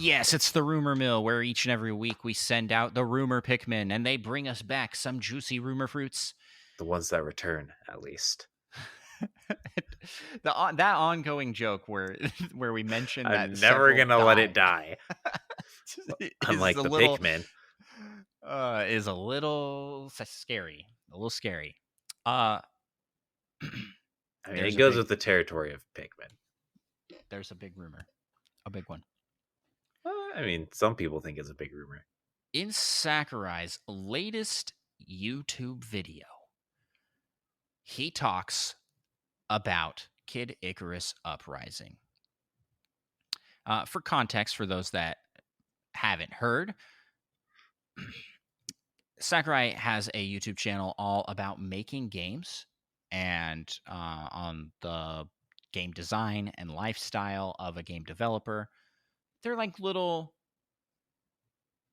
Yes, it's the Rumor Mill, where each and every week we send out the Rumor Pikmin, and they bring us back some juicy rumor fruits. The ones that return, at least. That ongoing joke where we mentioned I'm that never gonna let it die. Unlike the Pikmin. Is a little scary. A little scary. I mean, it goes with the territory of Pikmin. There's a big rumor. A big one. I mean, some people think it's a big rumor. In Sakurai's latest YouTube video, he talks about Kid Icarus Uprising. For context, for those that haven't heard, Sakurai has a YouTube channel all about making games and on the game design and lifestyle of a game developer. They're like little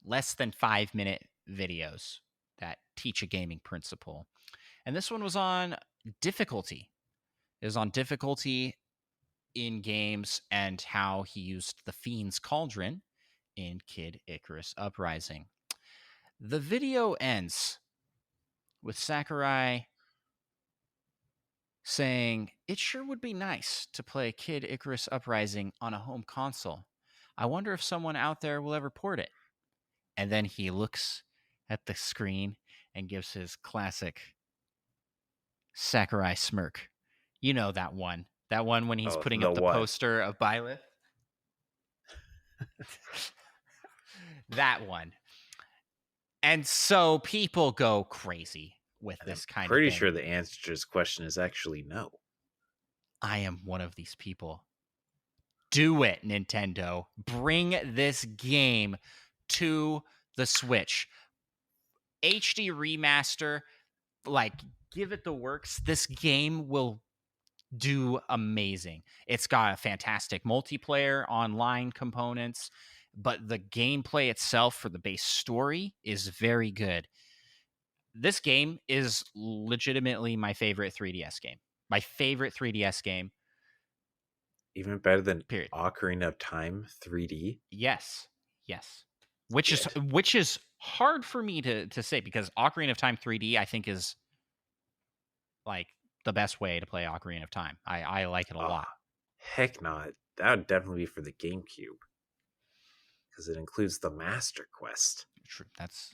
less than 5-minute videos that teach a gaming principle. And this one was on difficulty. It was on difficulty in games and how he used the Fiend's Cauldron in Kid Icarus Uprising. The video ends with Sakurai saying, "It sure would be nice to play Kid Icarus Uprising on a home console. I wonder if someone out there will ever port it." And then he looks at the screen and gives his classic Sakurai smirk. You know that one. That one when he's putting up the poster of Byleth. That one. And so people go crazy with this kind of thing. Pretty sure the answer to this question is actually no. I am one of these people. Do it, Nintendo. Bring this game to the Switch. HD remaster, like, give it the works. This game will do amazing. It's got a fantastic multiplayer online components, but the gameplay itself for the base story is very good. This game is legitimately my favorite 3DS game. My favorite 3DS game. Even better than Period. Ocarina of Time 3D. Yes. Yes. Which Good. is hard for me to say, because Ocarina of Time 3D I think is like the best way to play Ocarina of Time. I like it a Oh, lot. heck not. That would definitely be for the GameCube because it includes the Master Quest, That's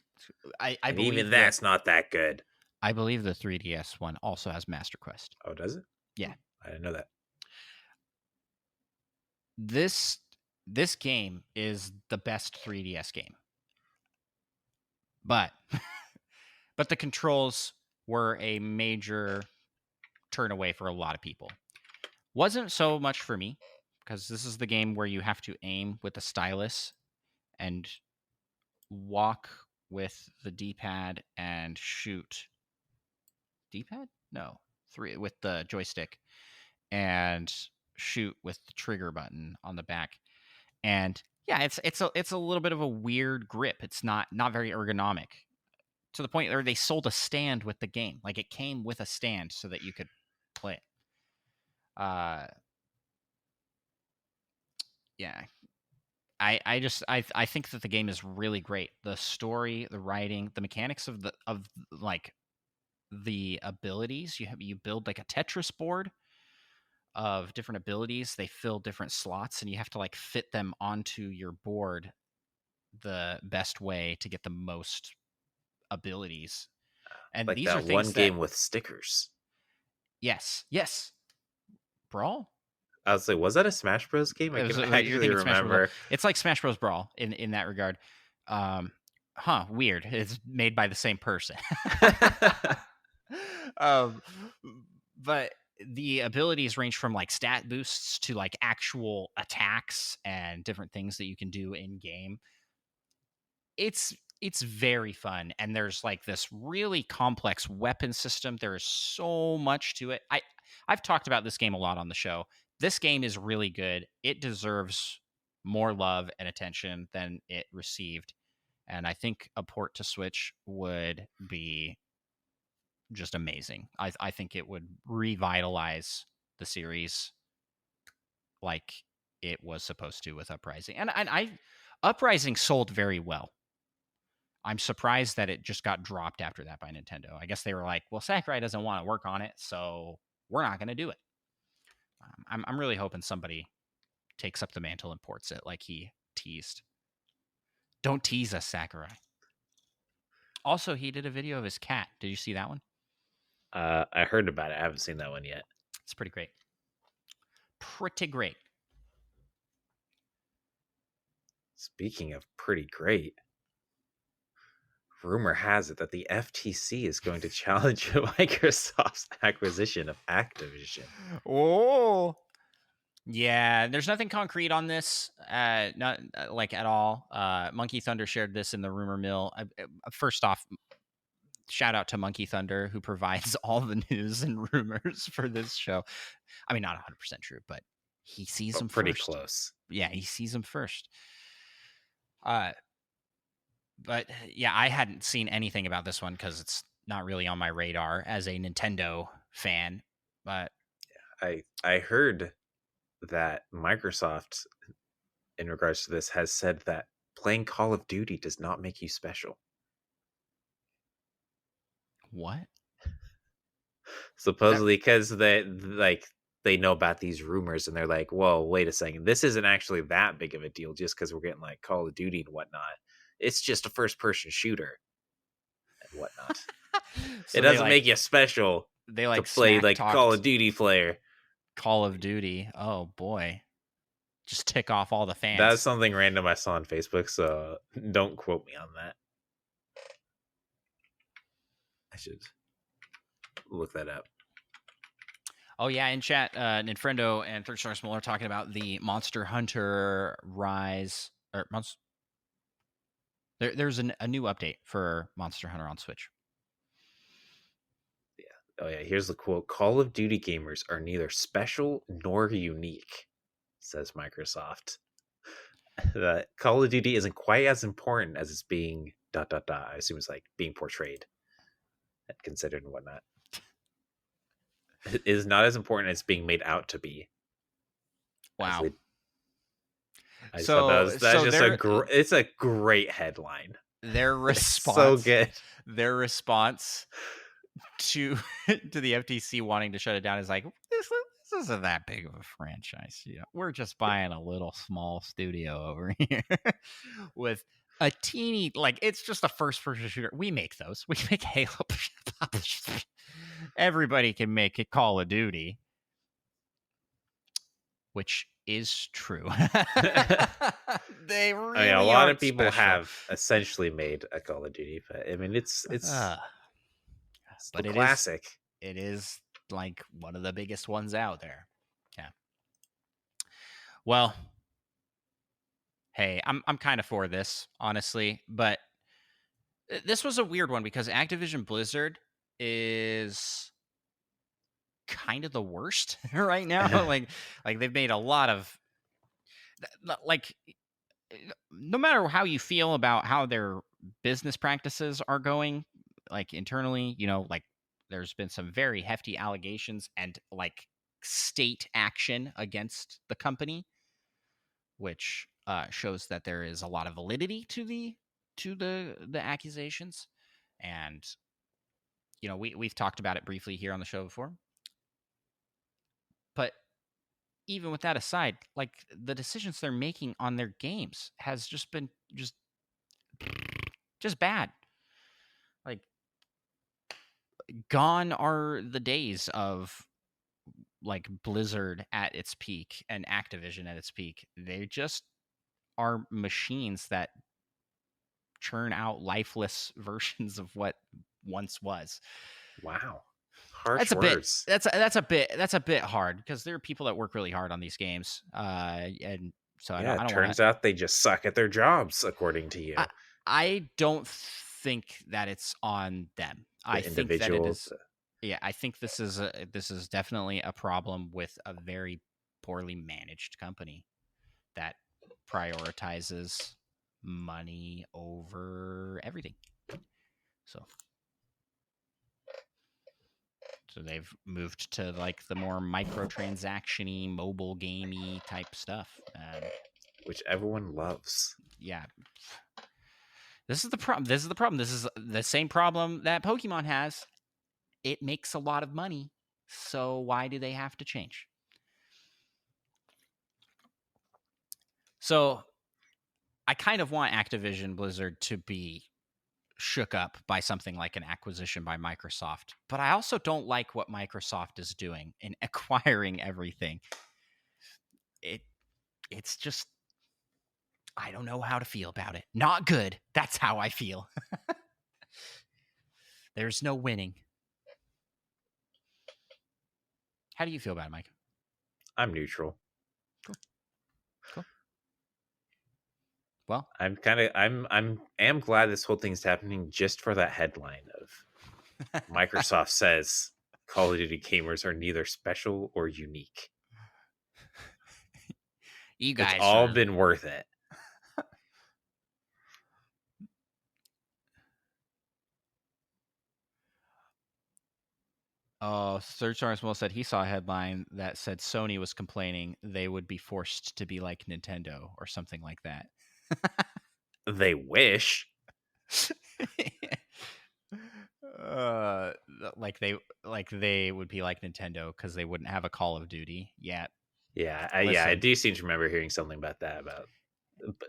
I and even believe the that's not that good. I believe the 3DS one also has Master Quest. Oh, does it? Yeah. I didn't know that. This this game is the best 3DS game. But but the controls were a major turn away for a lot of people. Wasn't so much for me, because this is the game where you have to aim with the stylus and walk with the D-pad and shoot. D-pad? No. 3 with the joystick and shoot with the trigger button on the back. And yeah, it's a little bit of a weird grip. It's not very ergonomic, to the point where they sold a stand with the game. Like, it came with a stand so that you could play it. Yeah. I think that the game is really great. The story, the writing, the mechanics of like the abilities. You build like a Tetris board of different abilities. They fill different slots, and you have to like fit them onto your board the best way to get the most abilities. And Like these are that one things that, game with stickers. yes, Brawl. I was like, was that a Smash Bros. Game? I can You're actually thinking Smash Bros. Brawl. remember. It's like Smash Bros. Brawl in that regard. Weird. It's made by the same person. um, but the abilities range from like stat boosts to like actual attacks and different things that you can do in game. It's very fun, and there's like this really complex weapon system. There is so much to it. I've talked about this game a lot on the show. This game is really good. It deserves more love and attention than it received, and I think a port to Switch would be just amazing. I think it would revitalize the series like it was supposed to with Uprising. And Uprising sold very well. I'm surprised that it just got dropped after that by Nintendo. I guess they were like, well, Sakurai doesn't want to work on it, so we're not going to do it. I'm really hoping somebody takes up the mantle and ports it like he teased. Don't tease us, Sakurai. Also, he did a video of his cat. Did you see that one? I heard about it. I haven't seen that one yet. It's pretty great. Pretty great. Speaking of pretty great, rumor has it that the FTC is going to challenge Microsoft's acquisition of Activision. Oh, yeah. There's nothing concrete on this, not like at all. Monkey Thunder shared this in the rumor mill. First off, shout out to Monkey Thunder, who provides all the news and rumors for this show. I mean, not 100% true, but he sees them Pretty first. close. Yeah, he sees them first. But yeah, I hadn't seen anything about this one because it's not really on my radar as a Nintendo fan. But I heard that Microsoft, in regards to this, has said that playing Call of Duty does not make you special. what? Supposedly, because they know about these rumors and they're like, whoa, wait a second, this isn't actually that big of a deal just because we're getting like Call of Duty and whatnot. It's just a first person shooter and whatnot. So it doesn't make you special they to play like Call of Duty player. Call of Duty. Oh boy. Just tick off all the fans. That's something random I saw on Facebook, so don't quote me on that. I should look that up. Oh yeah, in chat, Ninfrendo and Third Star Small are talking about the Monster Hunter Rise or there's a new update for Monster Hunter on Switch. Oh yeah, here's the quote: "Call of Duty gamers are neither special nor unique," says Microsoft. That Call of Duty isn't quite as important as it's being ... I assume it's like being portrayed and considered and whatnot. It is not as important as being made out to be. As Wow. they, I just thought So that's so just it's a great headline. their It's so response good. their response to to the FTC wanting to shut it down is like, this isn't that big of a franchise. We're just buying a little small studio over here with a teeny, like, it's just a first person shooter. We make those. We make Halo. Everybody can make a Call of Duty, which is true. They I mean, a really lot of aren't people special. have essentially made a Call of Duty, but I mean, it's Uh, the but classic. it is like one of the biggest ones out there. Yeah. Well, hey, I'm kind of for this, honestly, but this was a weird one because Activision Blizzard is kind of the worst right now. Like they've made a lot of, like, no matter how you feel about how their business practices are going, like internally, like there's been some very hefty allegations and like state action against the company, which shows that there is a lot of validity to the accusations. And we've talked about it briefly here on the show before, but even with that aside, like the decisions they're making on their games has just been just bad. Like, gone are the days of like Blizzard at its peak and Activision at its peak. They just are machines that churn out lifeless versions of what once was. Wow, harsh words. That's a bit hard because there are people that work really hard on these games, and so Yeah, I it don't want to. turns out they just suck at their jobs, according to I you. I don't think that it's on them. I The think that it individual. is. Yeah, I think this is definitely a problem with a very poorly managed company that prioritizes money over everything. So they've moved to like the more microtransaction-y, mobile gamey type stuff. Which everyone loves. Yeah. This is the problem. This is the problem. This is the same problem that Pokemon has. It makes a lot of money. So why do they have to change? So I kind of want Activision Blizzard to be shook up by something like an acquisition by Microsoft, but I also don't like what Microsoft is doing in acquiring everything. It's just, I don't know how to feel about it. Not good. That's how I feel. There's no winning. How do you feel about it, Mike? I'm neutral. Cool. Well, I'm glad this whole thing's happening just for that headline of Microsoft says Call of Duty gamers are neither special or unique. you It's guys all are. been worth it. Oh, Third Star Small said he saw a headline that said Sony was complaining they would be forced to be like Nintendo or something like that. They wish. uh, like they would be like Nintendo because they wouldn't have a Call of Duty yet. Yeah, I Listen, do seem to remember hearing something about that.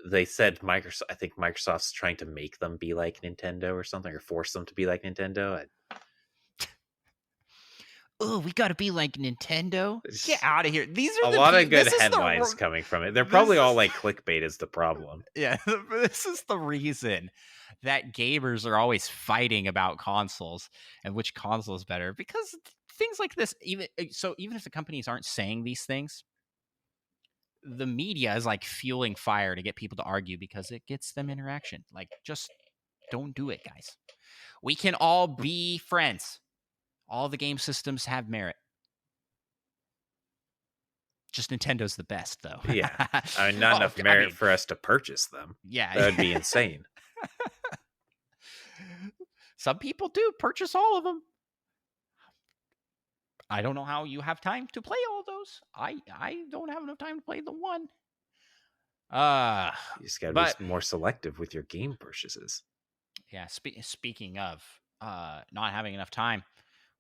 They said Microsoft. I think Microsoft's trying to make them be like Nintendo or something, or force them to be like Nintendo. oh, we got to be like Nintendo. Get out of here. These A are the lot of people. good This is headlines coming from it. They're this probably all is like clickbait is the problem. yeah. This is the reason that gamers are always fighting about consoles and which console is better, because things like this, even if the companies aren't saying these things, the media is like fueling fire to get people to argue because it gets them interaction. Like, just don't do it, guys. We can all be friends. All the game systems have merit. Just Nintendo's the best, though. Yeah. I mean, not enough merit for us to purchase them. Yeah. That would be insane. Some people do purchase all of them. I don't know how you have time to play all those. I don't have enough time to play the one. You just gotta be more selective with your game purchases. Yeah, speaking of not having enough time,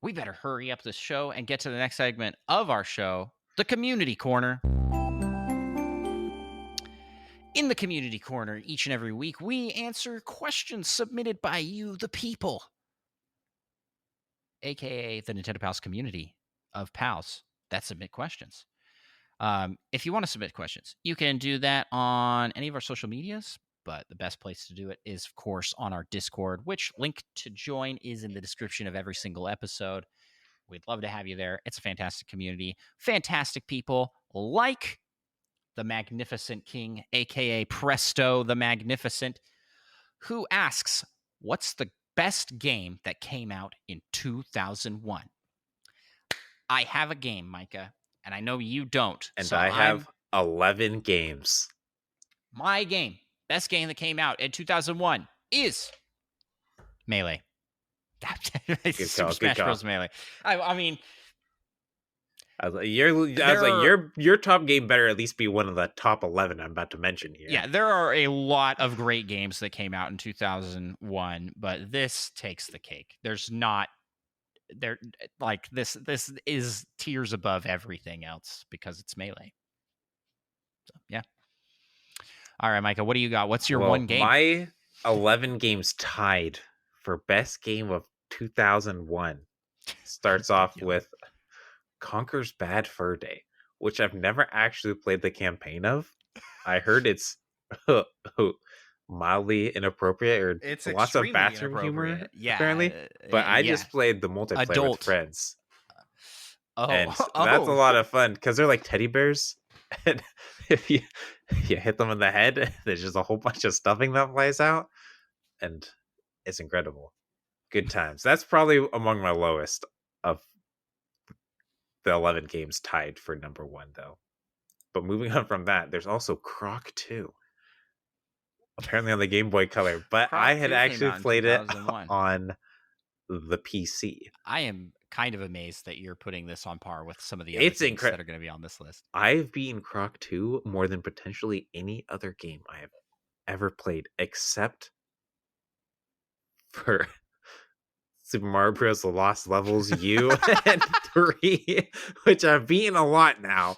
we better hurry up this show and get to the next segment of our show, the Community Corner. In the Community Corner, each and every week, we answer questions submitted by you, the people, aka the Nintendo Pals community of pals that submit questions. If you want to submit questions, you can do that on any of our social medias, but the best place to do it is, of course, on our Discord, which link to join is in the description of every single episode. We'd love to have you there. It's a fantastic community, fantastic people like the Magnificent King, aka Presto the Magnificent, who asks, what's the best game that came out in 2001? I have a game, Micah, and I know you don't. And so I have 11 games. My game, best game that came out in 2001 is Melee. Super Smash Bros. Melee. I mean, your top game better at least be one of the top 11 I'm about to mention here. Yeah, there are a lot of great games that came out in 2001, but this takes the cake. There's not there like this is tiers above everything else because it's Melee. So, yeah. All right, Micah, what do you got? What's your one game? My 11 games tied for best game of 2001 starts off with Conker's Bad Fur Day, which I've never actually played the campaign of. I heard it's mildly inappropriate, or it's lots of bathroom humor, apparently. But I just played the multiplayer with friends. And that's a lot of fun because they're like teddy bears. And if you hit them in the head, there's just a whole bunch of stuffing that flies out. And it's incredible. Good times. That's probably among my lowest of the 11 games tied for number one, though. But moving on from that, there's also Croc 2. Apparently on the Game Boy Color. But Croc I had actually played it on the PC. I am kind of amazed that you're putting this on par with some of the other games that are going to be on this list. I've beaten Croc 2 more than potentially any other game I have ever played, except for Super Mario Bros. The Lost Levels U and 3, which I've beaten a lot now,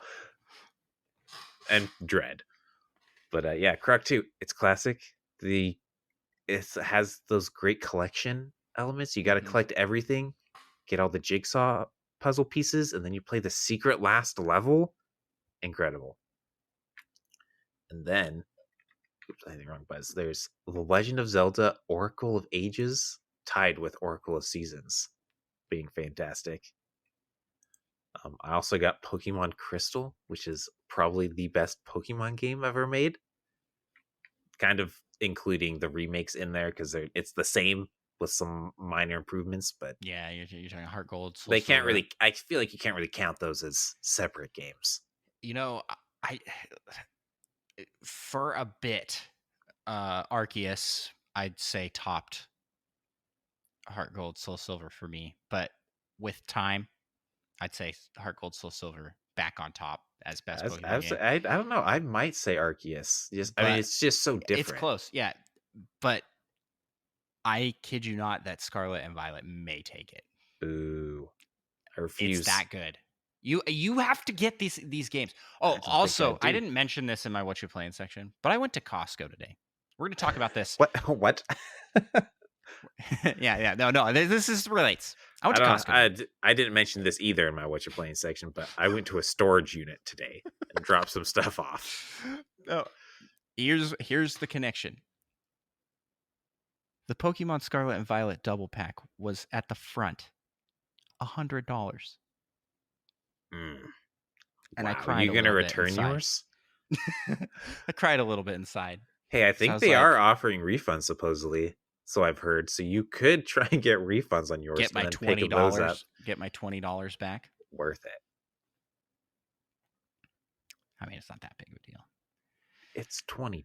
and Dread. But yeah, Croc 2, it's classic. It has those great collection elements. You got to collect everything, get all the jigsaw puzzle pieces, and then you play the secret last level. Incredible. And then, oops, I think wrong buzz. There's The Legend of Zelda: Oracle of Ages, tied with Oracle of Seasons, being fantastic. I also got Pokemon Crystal, which is probably the best Pokemon game ever made. Kind of including the remakes in there because it's the same with some minor improvements. But yeah, you're talking Heart Gold. They can't really. I feel like you can't really count those as separate games. You know, I for a bit, Arceus, I'd say topped Heart Gold, Soul Silver for me, but with time, I'd say Heart Gold, Soul Silver back on top as best Pokemon game. I don't know. I might say Arceus. I mean, it's just so different. It's close, yeah. But I kid you not that Scarlet and Violet may take it. Boo! I refuse. It's that good. You have to get these games. Oh, also, I didn't mention this in my What You Playing section, but I went to Costco today. We're going to talk about this. What? Yeah. No. This relates. I went to Costco. I didn't mention this either in my What You're Playing section, but I went to a storage unit today and dropped some stuff off. Oh, here's the connection. The Pokemon Scarlet and Violet double pack was at the front. $100. Mm. And I Wow, cried you a gonna little bit return inside. yours? I cried a little bit inside. Hey, I So I think was they are like, offering refunds supposedly. So I've heard. So you could try and get refunds on yours get and my then pick those up. $20 back. Worth it. I mean, it's not that big of a deal. It's $20.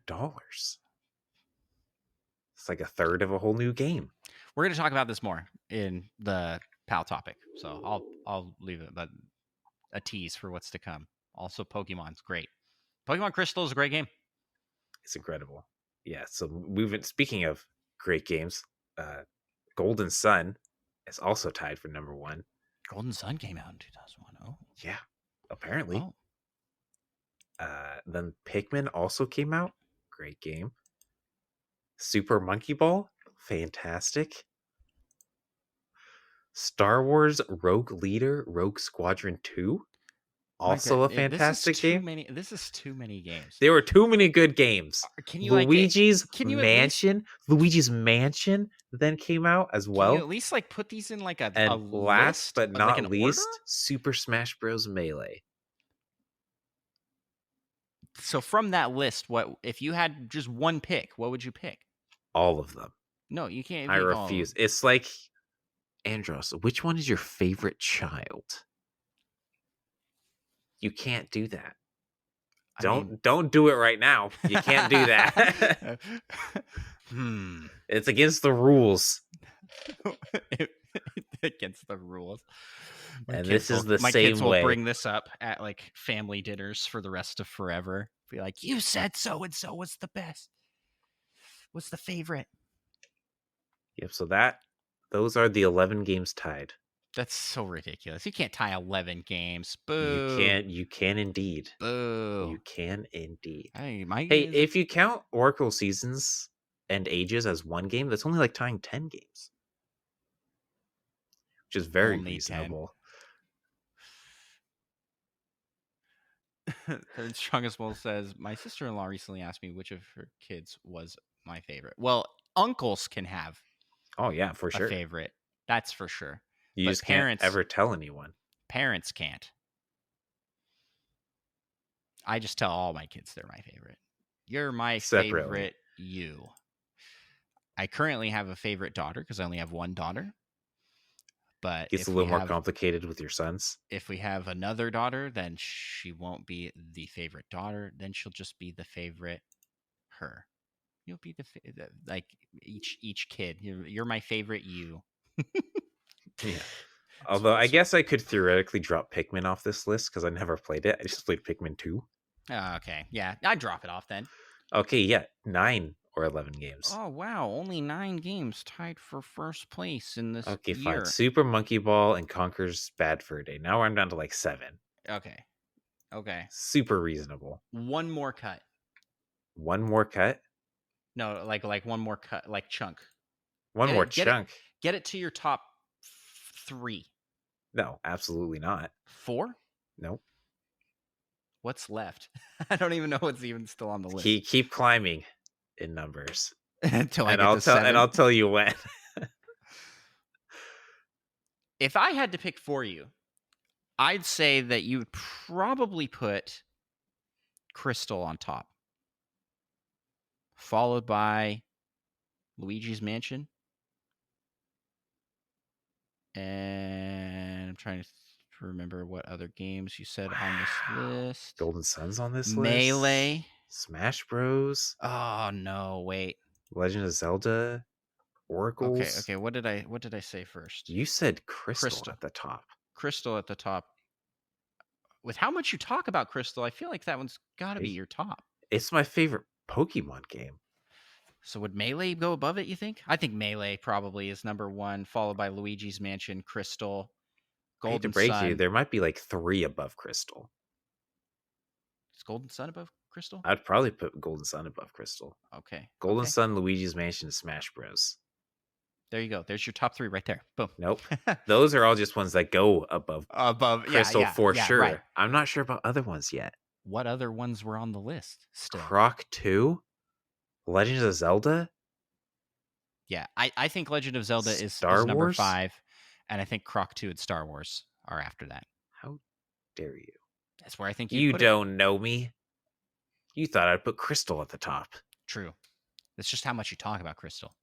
It's like a third of a whole new game. We're going to talk about this more in the PAL topic. So I'll leave it, but a tease for what's to come. Also, Pokemon's great. Pokemon Crystal is a great game. It's incredible. Yeah. So moving. Speaking of great games, Golden Sun is also tied for number 1. Golden Sun came out in 2001. Oh, Yeah, apparently. oh. Then Pikmin also came out. Great game. Super Monkey Ball, fantastic. Star Wars Rogue Leader, Rogue Squadron 2, Micah, also a this is fantastic too game. many. This is too many games. There were too many good games. Can you Luigi's Can you at least? Mansion, Luigi's Mansion then came out as Can you well. at least like put these in like a And last list, but like not an order? least, Super Smash Bros. Melee. So from that list, what if you had just one pick? What would you pick? All of them. No, you can't I pick all of them. refuse. It's like, Andross, which one is your favorite child? You can't do that. Don't do it right now. You can't do that. It's against the rules. Against the rules. And this is the my same kids will way. bring this up at like family dinners for the rest of forever. Be like, you said so and so was the best. What's the favorite? Yep. So those are the 11 games tied. That's so ridiculous. You can't tie 11 games. Boo. You can indeed. Boo. You can indeed. Hey, if you count Oracle Seasons and Ages as one game, that's only like tying 10 games. Which is very only reasonable. 10. Third Strongest Will says, my sister-in-law recently asked me which of her kids was my favorite. Well, uncles can have Oh, yeah, for sure. a favorite. That's for sure. You just can't ever tell anyone. Parents can't. I just tell all my kids they're my favorite. You're my favorite. You. I currently have a favorite daughter because I only have one daughter. But it's a little more complicated with your sons. If we have another daughter, then she won't be the favorite daughter. Then she'll just be the favorite her. You'll be like each kid. You're my favorite you. Yeah. Although I guess I could theoretically drop Pikmin off this list because I never played it. I just played Pikmin 2. Okay. Yeah. I'd drop it off then. Okay. Yeah. 9 or 11 games. Oh, wow. Only 9 games tied for first place in this Okay, year. fine. Super Monkey Ball and Conker's Bad Fur Day. Now I'm down to like 7. Okay. Super reasonable. One more cut. One more cut? No, like one more cut, like chunk. One more chunk? Get it to your top 3. No, absolutely not. 4? Nope. What's left? I don't even know what's even still on the list. Keep climbing in numbers. Until I get to 7. And I'll tell you when. If I had to pick for you, I'd say that you would probably put Crystal on top, followed by Luigi's Mansion. And I'm trying to remember what other games you said on this list. Golden Sun's on this list. Melee. Smash Bros. Oh no, wait. Legend of Zelda. Oracles. Okay. What did I say first? You said Crystal at the top. Crystal at the top. With how much you talk about Crystal, I feel like that one's got to be your top. It's my favorite Pokemon game. So would Melee go above it, you think? I think Melee probably is number 1, followed by Luigi's Mansion, Crystal, Golden Sun. I hate to break you, there might be like 3 above Crystal. Is Golden Sun above Crystal? I'd probably put Golden Sun above Crystal. Okay. Golden Sun, Luigi's Mansion, Smash Bros. There you go. There's your top 3 right there. Boom. Nope. Those are all just ones that go above Crystal for sure. Right. I'm not sure about other ones yet. What other ones were on the list still? Croc 2? Legend of Zelda? Yeah, I think Legend of Zelda is Wars? number 5. And I think Croc 2 and Star Wars are after that. How dare you? That's where I think you'd You put it. don't know me. You thought I'd put Crystal at the top. True. It's just how much you talk about Crystal.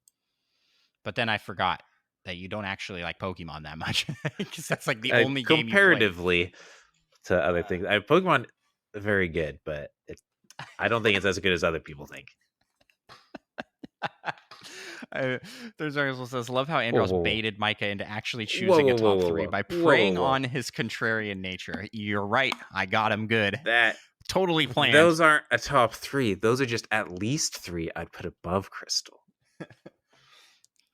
But then I forgot that you don't actually like Pokemon that much because that's like the only game you play. Comparatively to other things, Pokemon very good, but I don't think it's as good as other people think. There's article says, love how Whoa, Andross whoa, whoa. baited Micah into actually Whoa, choosing a whoa, whoa, top whoa, three whoa. by Whoa, preying whoa, whoa. on his contrarian nature. You're right. I got him good. That Totally planned. Those aren't a top 3. Those are just at least 3 I'd put above Crystal.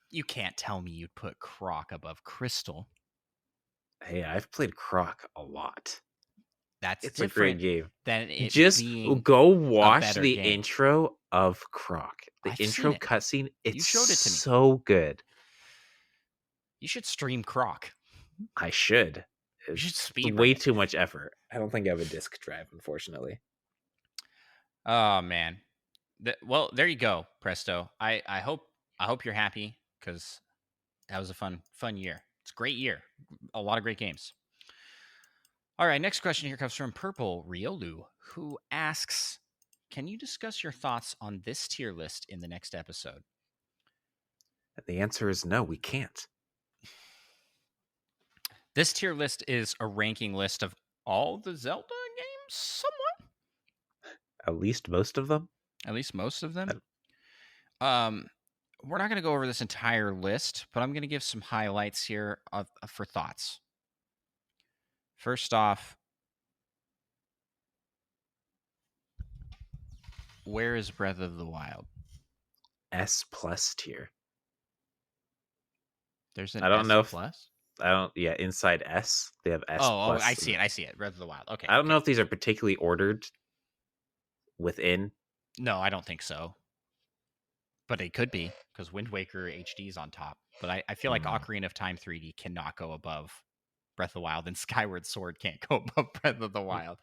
You can't tell me you'd put Croc above Crystal. Hey, I've played Croc a lot. That's It's a great different game. than it Just being go watch better the game. intro of Croc. The I've intro seen it. cutscene, it's You showed it to me. so good. You should stream Croc. I should. You should It's speedrun way it. too much effort. I don't think I have a disc drive, unfortunately. Oh man. Well, there you go, Presto. I hope you're happy because that was a fun year. It's a great year. A lot of great games. All right, next question here comes from Purple Riolu, who asks, can you discuss your thoughts on this tier list in the next episode? The answer is no, we can't. This tier list is a ranking list of all the Zelda games, somewhat. At least most of them? At least most of them. We're not going to go over this entire list, but I'm going to give some highlights here for thoughts. First off, where is Breath of the Wild? S+ tier. There's an I don't S know if plus? inside S, they have S+. Oh, I see it. Breath of the Wild. Okay. I don't know if these are particularly ordered within. No, I don't think so. But it could be, because Wind Waker HD is on top. But I feel like Ocarina of Time 3D cannot go above Breath of the Wild, and Skyward Sword can't go above Breath of the Wild.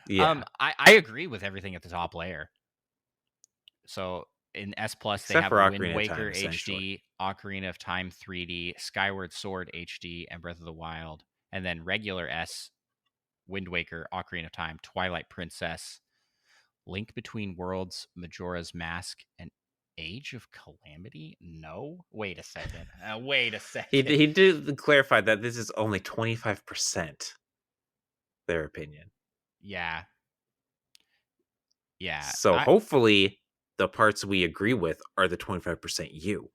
Yeah. I agree with everything at the top layer. So in S+, they have Wind Waker HD, Ocarina of Time 3D, Skyward Sword HD, and Breath of the Wild. And then regular S, Wind Waker, Ocarina of Time, Twilight Princess, Link Between Worlds, Majora's Mask, and Age of Calamity? No? Wait a second. He did clarify that this is only 25% their opinion. Yeah. So hopefully the parts we agree with are the 25% you.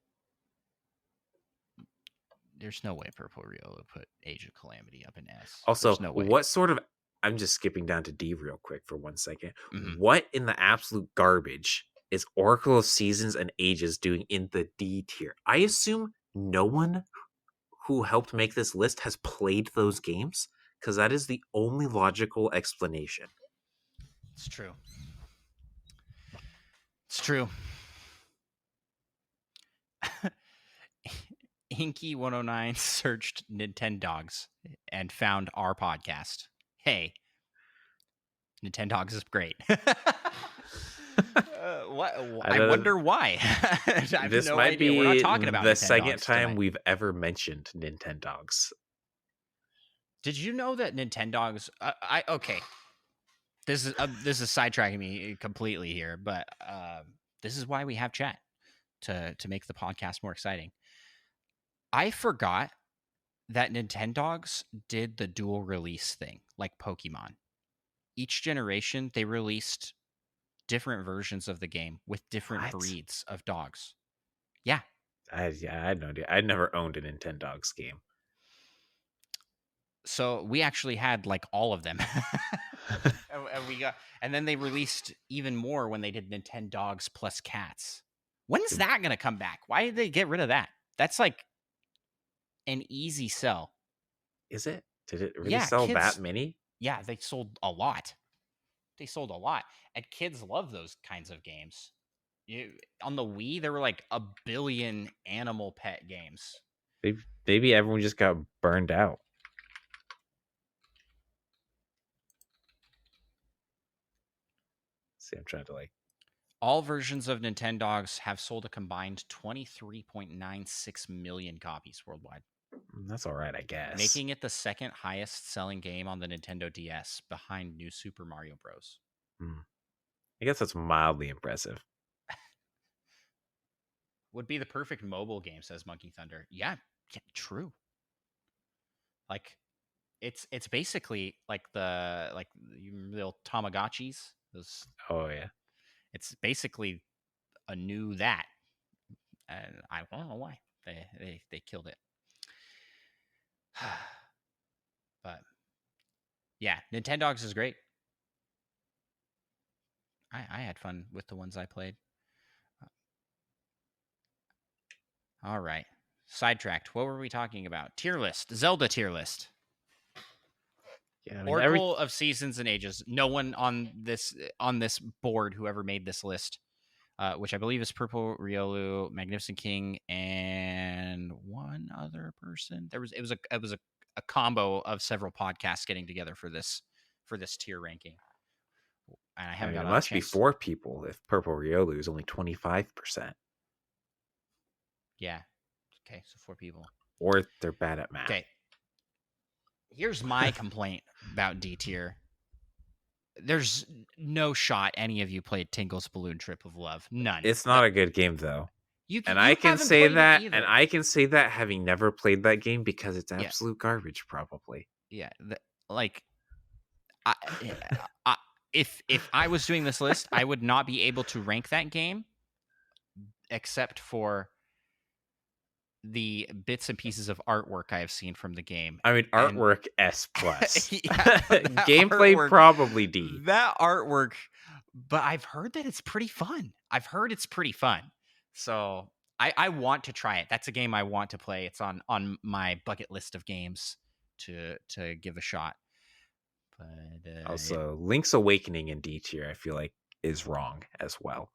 There's no way Purple Rio would put Age of Calamity up in S. Also, no way. what sort of... I'm just skipping down to D real quick for 1 second. Mm-hmm. What in the absolute garbage is Oracle of Seasons and Ages doing in the D tier? I assume no one who helped make this list has played those games, because that is the only logical explanation. It's true. It's true. Inky109 searched Nintendogs and found our podcast. Hey, Nintendogs is great. I wonder why. I have this no might idea. be We're not talking about the Nintendogs second time tonight. we've ever mentioned Nintendogs. Did you know that Nintendogs? Okay. This is sidetracking me completely here, but this is why we have chat to make the podcast more exciting. I forgot that Nintendogs did the dual release thing, like Pokemon. Each generation, they released different versions of the game with different breeds of dogs. Yeah. I had no idea. I never owned a Nintendogs game. So we actually had like all of them. and then they released even more when they did Nintendogs plus cats. When's that going to come back? Why did they get rid of that? That's like an easy sell. Is it? Did it really sell that many? Yeah, they sold a lot. And kids love those kinds of games. On the Wii, there were like 1 billion animal pet games. Maybe everyone just got burned out. See, I'm trying to All versions of Nintendogs have sold a combined 23.96 million copies worldwide. That's all right, I guess. making it the second highest selling game on the Nintendo DS behind New Super Mario Bros. Hmm. I guess that's mildly impressive. Would be the perfect mobile game, says Monkey Thunder. Yeah, true. Like it's basically like the old Tamagotchis. Those Oh yeah. it's basically a new that, and I don't know why they killed it. But yeah, Nintendogs is great. I had fun with the ones I played. All right, sidetracked. What were we talking about? Tier list, Zelda tier list. Yeah, I mean Oracle of Seasons and Ages. No one on this board, whoever made this list, which I believe is Purple Riolu, Magnificent King, and one other person. It was a combo of several podcasts getting together for this tier ranking, and I I haven't mean, it got a must be chance. 4 people if Purple Riolu is only 25%. Yeah. Okay, so 4 people. Or they're bad at math. Okay. Here's my complaint about D tier. There's no shot any of you played Tingle's Balloon Trip of Love. None. It's not a good game though. And I You can haven't say played it that, and either. I can say that having never played that game because it's Yeah. absolute garbage, probably. Yeah. Like, I, I, if I was doing this list, I would not be able to rank that game except for the bits and pieces of artwork I have seen from the game. I mean, And artwork S plus. Gameplay Gameplay probably D. That artwork, but I've heard that it's pretty fun. So I want to try it. That's a game I want to play. It's on my bucket list of games to give a shot. But Also, Link's Awakening in D tier, I feel like, is wrong as well.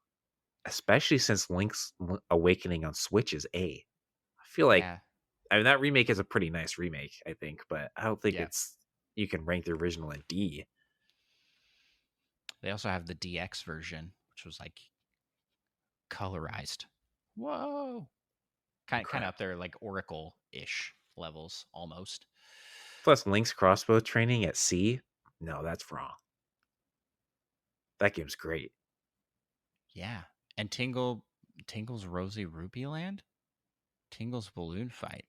Especially since Link's Awakening on Switch is A. I feel like, yeah, I mean, that remake is a pretty nice remake, I think, but I don't think yeah. you can rank the original in D. They also have the DX version, which was like colorized. Whoa, kind of up there like Oracle ish levels almost. Plus, Link's crossbow training at C. No, that's wrong. That game's great. Yeah, and Tingle's Rosy Rupee Land, Tingle's Balloon Fight.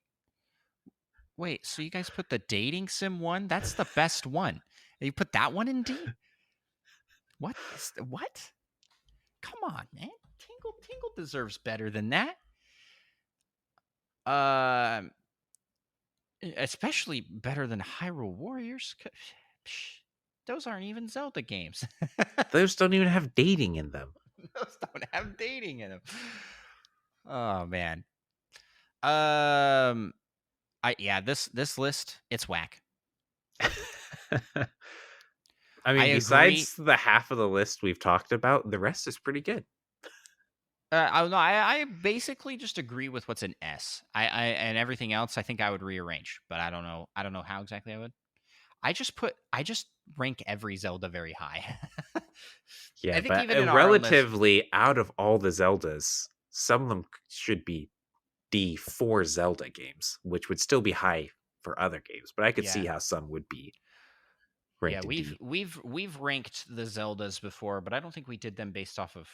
Wait, so you guys put the dating sim one? That's the best one. You put that one in D? What? What? Come on, man. Tingle deserves better than that. Especially better than Hyrule Warriors. Those aren't even Zelda games. Those don't even have dating in them. Those don't have dating in them. Oh man. This list, it's whack. I mean, besides the half of the list we've talked about, the rest is pretty good. I basically just agree with what's in S. And everything else I think I would rearrange, but I don't know how exactly I would. I just rank every Zelda very high. Yeah, I think but even in relatively out of all the Zeldas, some of them should be D for Zelda games, which would still be high for other games, but I could see how some would be ranked in D. We've ranked the Zeldas before, but I don't think we did them based off of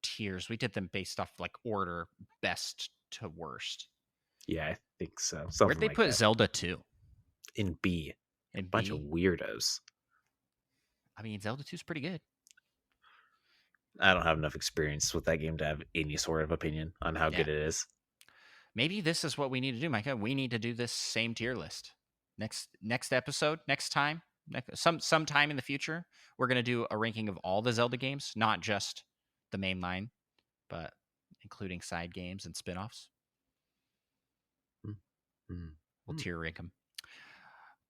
tiers. We did them based off like order, best to worst. Yeah, I think so. Where'd they put Zelda 2? In B. In a bunch of weirdos. I mean, Zelda 2 is pretty good. I don't have enough experience with that game to have any sort of opinion on how good it is. Maybe this is what we need to do, Micah. We need to do this same tier list. Next episode, sometime in the future, we're going to do a ranking of all the Zelda games, not just the main line, but including side games and spin-offs. We'll tier rank them.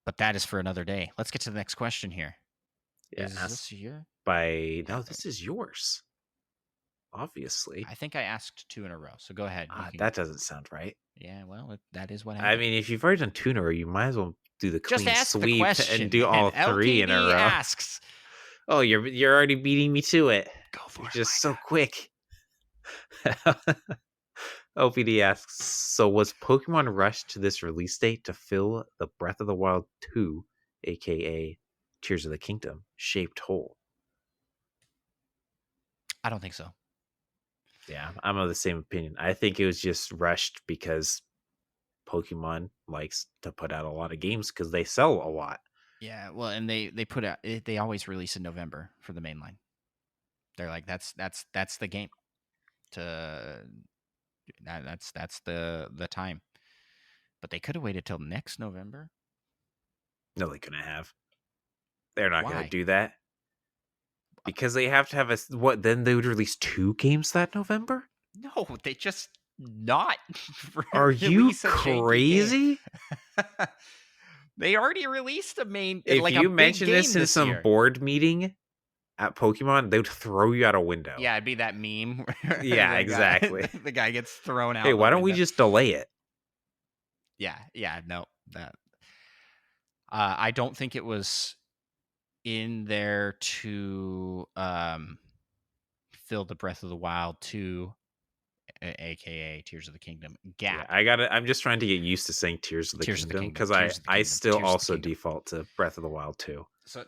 But that is for another day. Let's get to the next question here. Yeah, is this your? No, this is yours. Obviously. I think I asked 2 in a row, so go ahead. That doesn't sound right. Yeah, well, that is what happened. I mean, if you've already done 2 in a row, you might as well do the clean sweep and do man. all 3 in a row. Asks. Oh, you're already beating me to it. Go for you're it. Just Micah. So quick. OPD asks, so was Pokemon rushed to this release date to fill the Breath of the Wild 2, aka Tears of the Kingdom, shaped hole? I don't think so. Yeah, I'm of the same opinion. I think it was just rushed because Pokemon likes to put out a lot of games because they sell a lot. Yeah, well, and they put out they always release in November for the main line. They're like that's the game to that's the time. But they could have waited till next November. No, they couldn't have. They're not going to Why? do that because they have to have a what? Then they would release 2 games that November. No, they just not Are you release a janky game. crazy? They already released a main If like a you big mention game this in this some year. board meeting at Pokemon, they would throw you out a window. Yeah, it'd be that meme where Yeah, exactly. the guy gets thrown out Hey, the why don't we window. just delay it? Yeah, no, that I don't think it was in there to fill the Breath of the Wild 2, aka Tears of the Kingdom Yeah, gap. I'm just trying to get used to saying Tears of the Tears of the Kingdom Kingdom, because Tears of the I Kingdom, still Tears of the also Kingdom. default to Breath of the Wild 2. So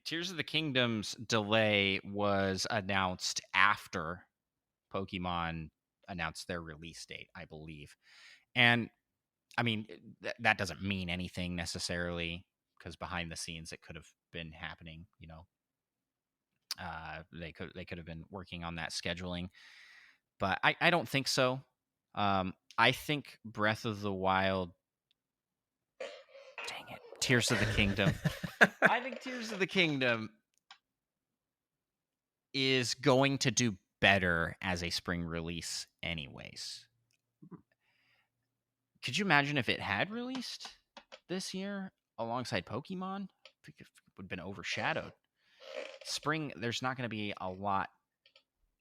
Tears of the Kingdom's delay was announced after Pokemon announced their release date, I believe. And I mean, that doesn't mean anything necessarily because behind the scenes it could have been happening, you know. They could have been working on that scheduling, but I don't think so. I think Breath of the Wild, dang it, Tears of the Kingdom. I think Tears of the Kingdom is going to do better as a spring release, anyways. Could you imagine if it had released this year alongside Pokemon? I think it would have been overshadowed. Spring, there's not going to be a lot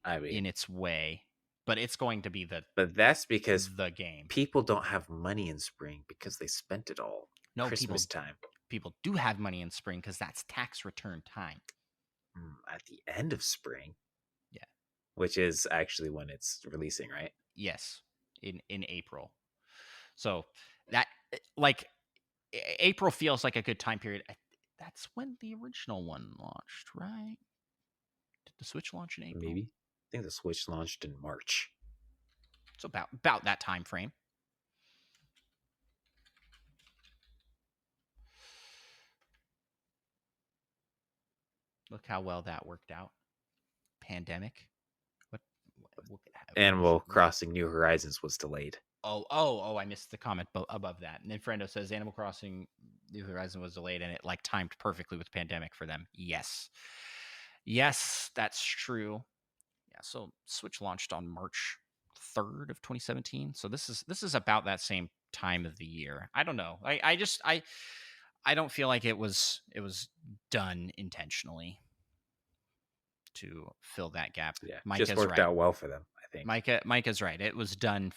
I in mean, its way, but it's going to be but that's because the game. people don't have money in spring because they spent it all No, Christmas time. people do have money in spring because that's tax return time. At the end of spring. Yeah. Which is actually when it's releasing, right? Yes, in April. So that like April feels like a good time period. That's when the original one launched, right? Did the Switch launch in April? Maybe. I think the Switch launched in March. So about that time frame. Look how well that worked out. Pandemic. What Animal Crossing New Horizons was delayed. Oh! I missed the comment above that. And then Frendo says Animal Crossing New Horizons was delayed, and it like timed perfectly with pandemic for them. Yes, that's true. Yeah, so Switch launched on March 3rd of 2017. So this is about that same time of the year. I don't know. I don't feel like it was done intentionally to fill that gap. Yeah, Micah's just worked right. out well for them, I think. Micah's right. It was done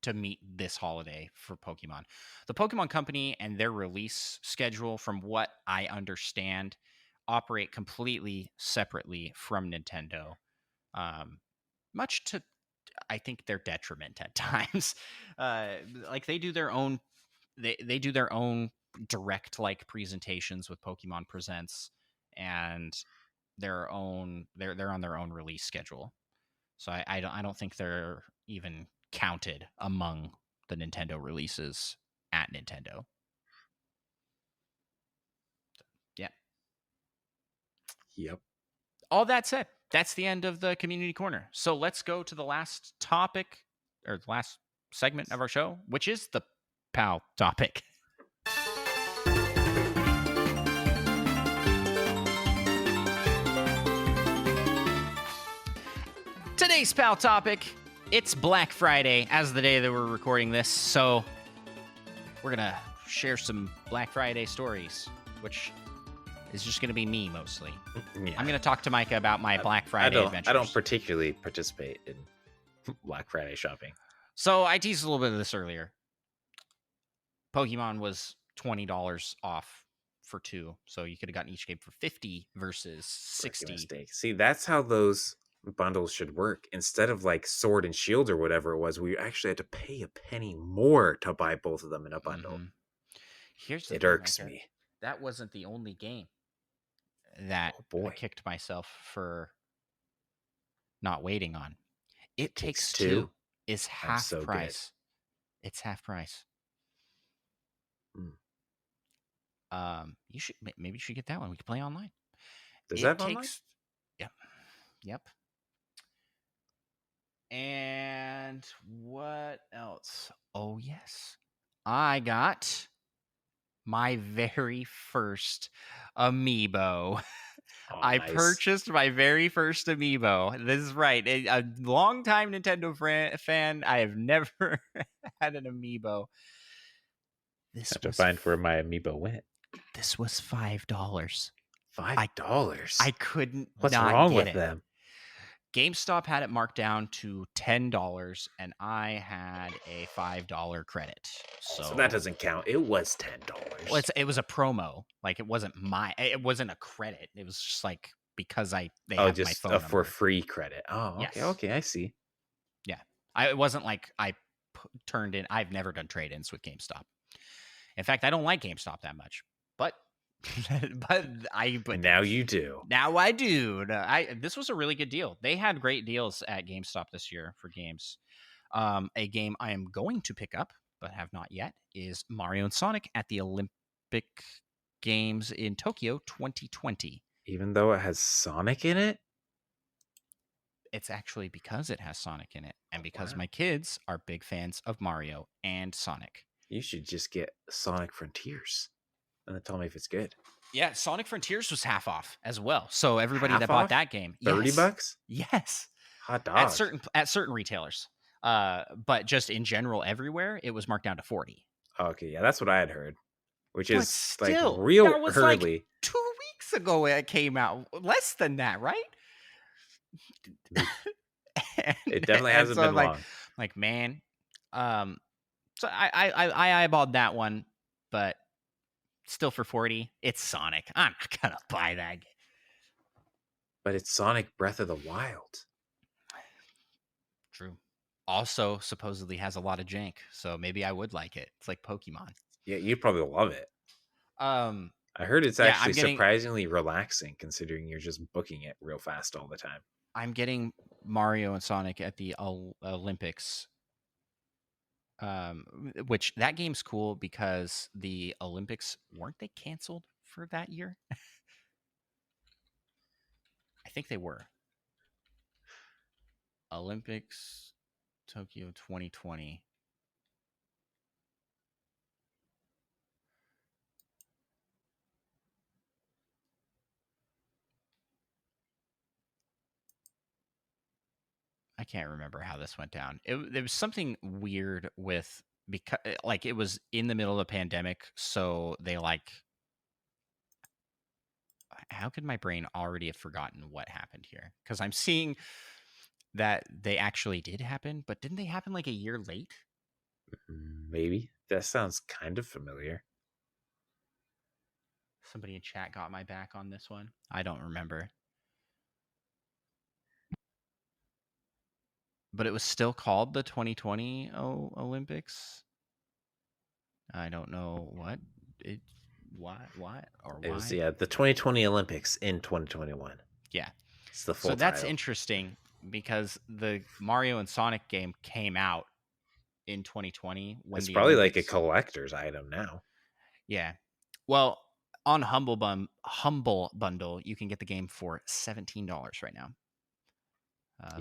to meet this holiday for Pokemon. The Pokemon Company and their release schedule, from what I understand, operate completely separately from Nintendo. Much to, I think, their detriment at times. Like they do their own they do their own direct like presentations with Pokemon Presents, and they're on their own release schedule. So I don't think they're even counted among the Nintendo releases at Nintendo. Yeah. Yep. All that said, that's the end of the community corner. So let's go to the last topic, or the last segment of our show, which is the PAL topic. Today's PAL topic, it's Black Friday as the day that we're recording this, so we're gonna share some Black Friday stories, which is just gonna be me mostly. Yeah. I'm gonna talk to Micah about my Black Friday adventures. I don't particularly participate in Black Friday shopping. So I teased a little bit of this earlier. Pokemon was $20 off for 2, so you could have gotten each game for $50 versus $60. Mistake. See, that's how those bundles should work. Instead of like Sword and Shield or whatever it was, we actually had to pay a penny more to buy both of them in a bundle. Mm-hmm. Here's the It thing, irks Micah. me. That wasn't the only game that Oh I boy. kicked myself for not waiting on. It Takes Takes Two. Two is I'm half so good. price. It's half price. Mm. You should maybe you should get that one. We can play online. Does that It have online? takes, yep, yep. And what else? Oh yes, I got my very first amiibo. Oh, I nice. purchased my very first amiibo. This is right. A longtime Nintendo fan. I have never had an amiibo. This Have to was find where my amiibo went. this was $5. $5. I couldn't What's not wrong get with it. them? GameStop had it marked down to $10, and I had a $5 credit. So that So, doesn't count. It was well, $10. it was a promo. Like it wasn't a credit. It was just like because they Oh, have my just phone for number. free credit. Oh, okay, Yes. okay, I see. Yeah. It wasn't like I turned in. I've never done trade-ins with GameStop. In fact, I don't like GameStop that much. But And now you do. now I do. This was a really good deal. They had great deals at GameStop this year for games. A game I am going to pick up but have not yet is Mario and Sonic at the Olympic Games in Tokyo 2020. Even though it has Sonic in it? It's actually because it has Sonic in it and because Wow. my kids are big fans of Mario and Sonic. You should just get Sonic Frontiers and then tell me if it's good. Yeah, Sonic Frontiers was half off as well. So everybody Half that bought off? that game, 30 yes, bucks? yes, Hot at dog. certain retailers. But just in general, everywhere it was marked down to 40. Okay, yeah, that's what I had heard. Which But is like still, real that was like early. 2 weeks ago it came out. Less than that, right? It definitely And hasn't so I'm been long. like, man, so I eyeballed that one, but still for 40, it's Sonic. I'm not gonna buy that game. But it's Sonic Breath of the Wild. True. Also, supposedly has a lot of jank, so maybe I would like it. It's like Pokemon. Yeah, you'd probably love it. Um, I heard it's yeah, actually surprisingly relaxing considering you're just booking it real fast all the time. I'm getting Mario and Sonic at the Olympics. Which that game's cool because the Olympics weren't they canceled for that year? I think they were. Olympics Tokyo 2020. I can't remember how this went down. There was something weird with because like it was in the middle of a pandemic, so they like how could my brain already have forgotten what happened here? Because I'm seeing that they actually did happen, but didn't they happen like a year late? Maybe. That sounds kind of familiar. Somebody in chat got my back on this one. I don't remember. But it was still called the 2020 Olympics. I don't know what it why or It was why. the 2020 Olympics in 2021. Yeah. It's the full So that's title. interesting because the Mario and Sonic game came out in 2020 when It's the probably Olympics... like a collector's item now. Yeah. Well, on Humble Bundle, you can get the game for $17 right now.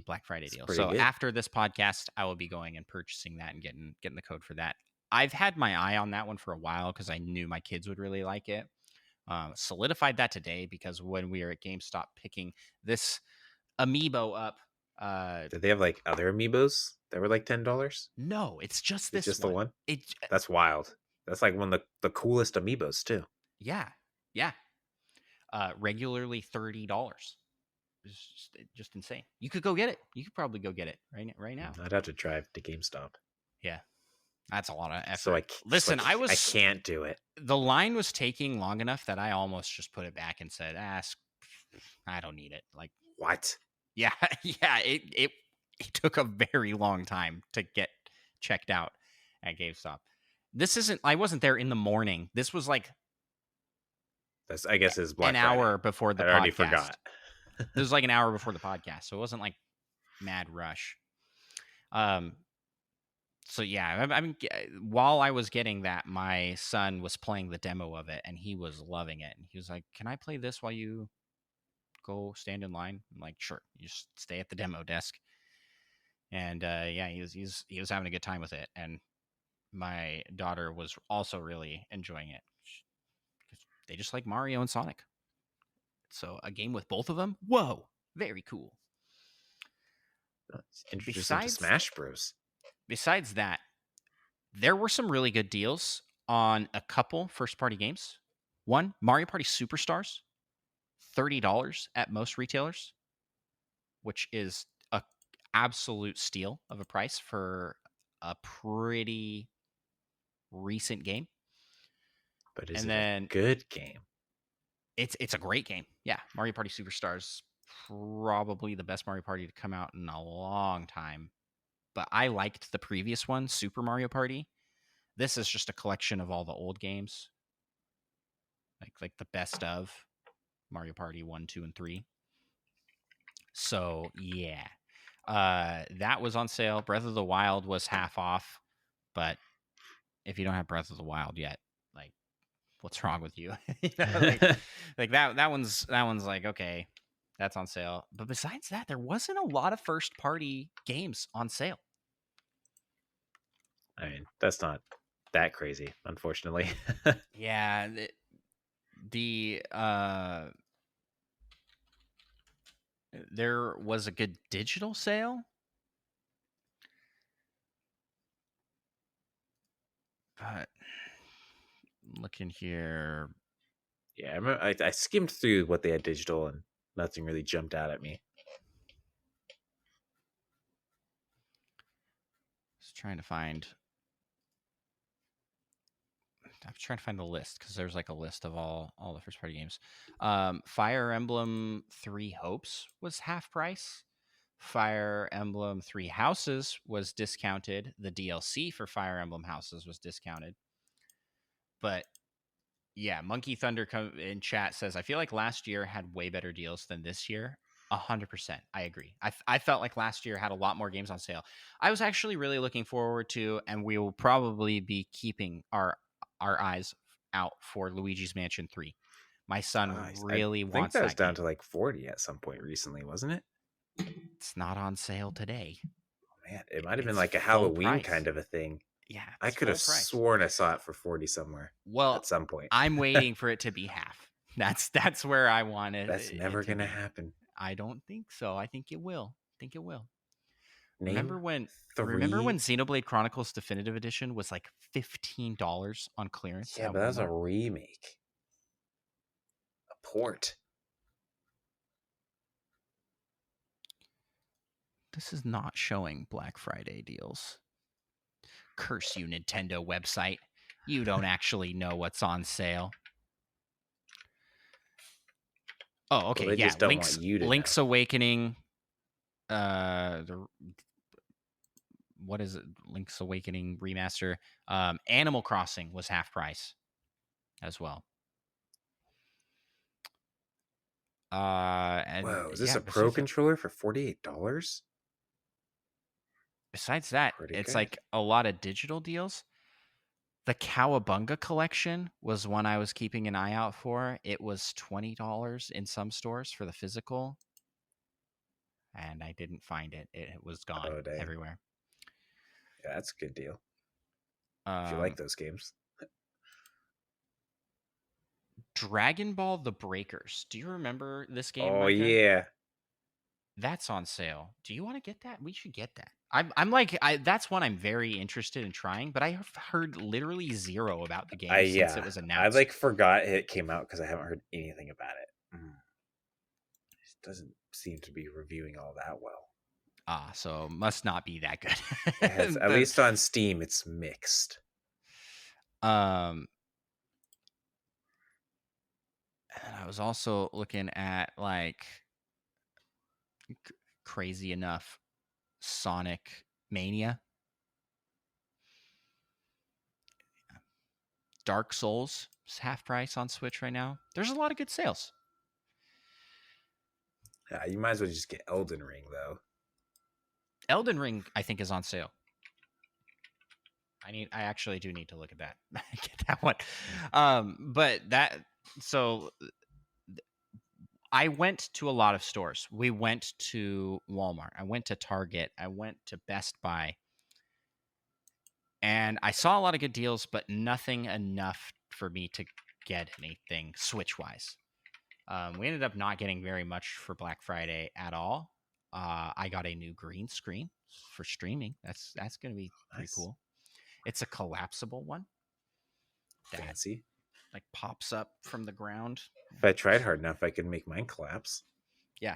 Black Friday deal. So good. after this podcast, I will be going and purchasing that and getting the code for that. I've had my eye on that one for a while because I knew my kids would really like it. Solidified that today because when we were at GameStop picking this amiibo up, did they have like other amiibos that were like $10? No, it's just this just one. The one. It That's wild. That's like one of the coolest amiibos too. Yeah. Regularly $30. It's just insane. You could go get it. You could probably go get it right now. I'd have to drive to GameStop. Yeah. That's a lot of effort. So I can't do it. The line was taking long enough that I almost just put it back and said, I don't need it. Like, what? Yeah, yeah. It took a very long time to get checked out at GameStop. This isn't. I wasn't there in the morning. This was like That's, I guess, is an Black Friday. hour before the I already podcast. forgot. This was like an hour before the podcast, so it wasn't like mad rush. Um. So yeah, while I was getting that, my son was playing the demo of it, and he was loving it. And he was like, "Can I play this while you go stand in line?" I'm like, "Sure, you just stay at the demo desk." And yeah, he was having a good time with it, and my daughter was also really enjoying it. They just like Mario and Sonic, so a game with both of them. Whoa, very cool. Introduce them to Besides, Smash Bros. besides that, there were some really good deals on a couple first-party games. One, Mario Party Superstars, $30 at most retailers, which is a absolute steal of a price for a pretty recent game. But is And it a then good game? it's a great game. Yeah, Mario Party Superstars probably the best Mario Party to come out in a long time. But I liked the previous one, Super Mario Party. This is just a collection of all the old games, like the best of Mario Party 1, 2, and 3. So, yeah. That was on sale. Breath of the Wild was half off, but if you don't have Breath of the Wild yet, like what's wrong with you? Like that one's like, okay, that's on sale. But besides that, there wasn't a lot of first party games on sale. I mean, that's not that crazy, unfortunately. Yeah, the there was a good digital sale, but looking here, Yeah, I remember I skimmed through what they had digital and nothing really jumped out at me. just trying to find. I'm trying to find the list because there's like a list of all the first party games. Fire Emblem Three Hopes was half price. Fire Emblem Three Houses was discounted. The DLC for Fire Emblem Houses was discounted. But yeah, Monkey Thunder in chat says, I feel like last year had way better deals than this year. 100%. I agree. I felt like last year had a lot more games on sale. I was actually really looking forward to, and we will probably be keeping our eyes out for Luigi's Mansion 3. My son I really think wants that was that down game. to like 40 at some point recently, wasn't it? It's not on sale today. Man, it might have been It's like a full Halloween price. kind of a thing. Yeah, I it's could full have price. sworn I saw it for 40 somewhere Well, at some point. I'm waiting for it to be half. That's where I want That's it never to gonna be. happen. I don't think so. I think it will. I think it will. Name Remember when remember when 3. Xenoblade Chronicles Definitive Edition was like $15 on clearance Yeah, at but that was a Walmart? remake, a port. This is not showing Black Friday deals. Curse you, Nintendo website. You don't actually know what's on sale. Oh, Well, okay. they Yeah, just don't want you to know. Link's Awakening. The what is it? Link's Awakening remaster. Animal Crossing was half price as well. And Whoa, is this yeah, a Pro controller for $48? besides that, Pretty it's good. like a lot of digital deals. The Cowabunga collection was one I was keeping an eye out for. It was $20 in some stores for the physical, and I didn't find it. It was gone Oh, dang. everywhere. Yeah, that's a good deal if you like Um, those games. Dragon Ball: The Breakers. Do you remember this game, Oh, Micah? yeah. That's on sale. Do you want to get that? We should get that. I'm like, that's one I'm very interested in trying, but I have heard literally zero about the game since it was I announced. like forgot it came out because I haven't heard anything about it. It doesn't seem to be reviewing all that well. So must not be that It has, good. at least on Steam, it's mixed. Um, and I was also looking at like crazy enough, Sonic Mania, Dark Souls is half price on Switch right now. There's a lot of good sales. Yeah, you might as well just get Elden Ring though. Elden Ring, I think, is on sale. I actually do need to look at that. Get that one. But that so I went to a lot of stores. We went to Walmart. I went to Target. I went to Best Buy. And I saw a lot of good deals, but nothing enough for me to get anything Switch-wise. We ended up not getting very much for Black Friday at all. I got a new green screen for streaming. That's going to be pretty cool. It's a collapsible one. Fancy. Like pops up from the ground. If I tried hard enough, I could make mine collapse. Yeah.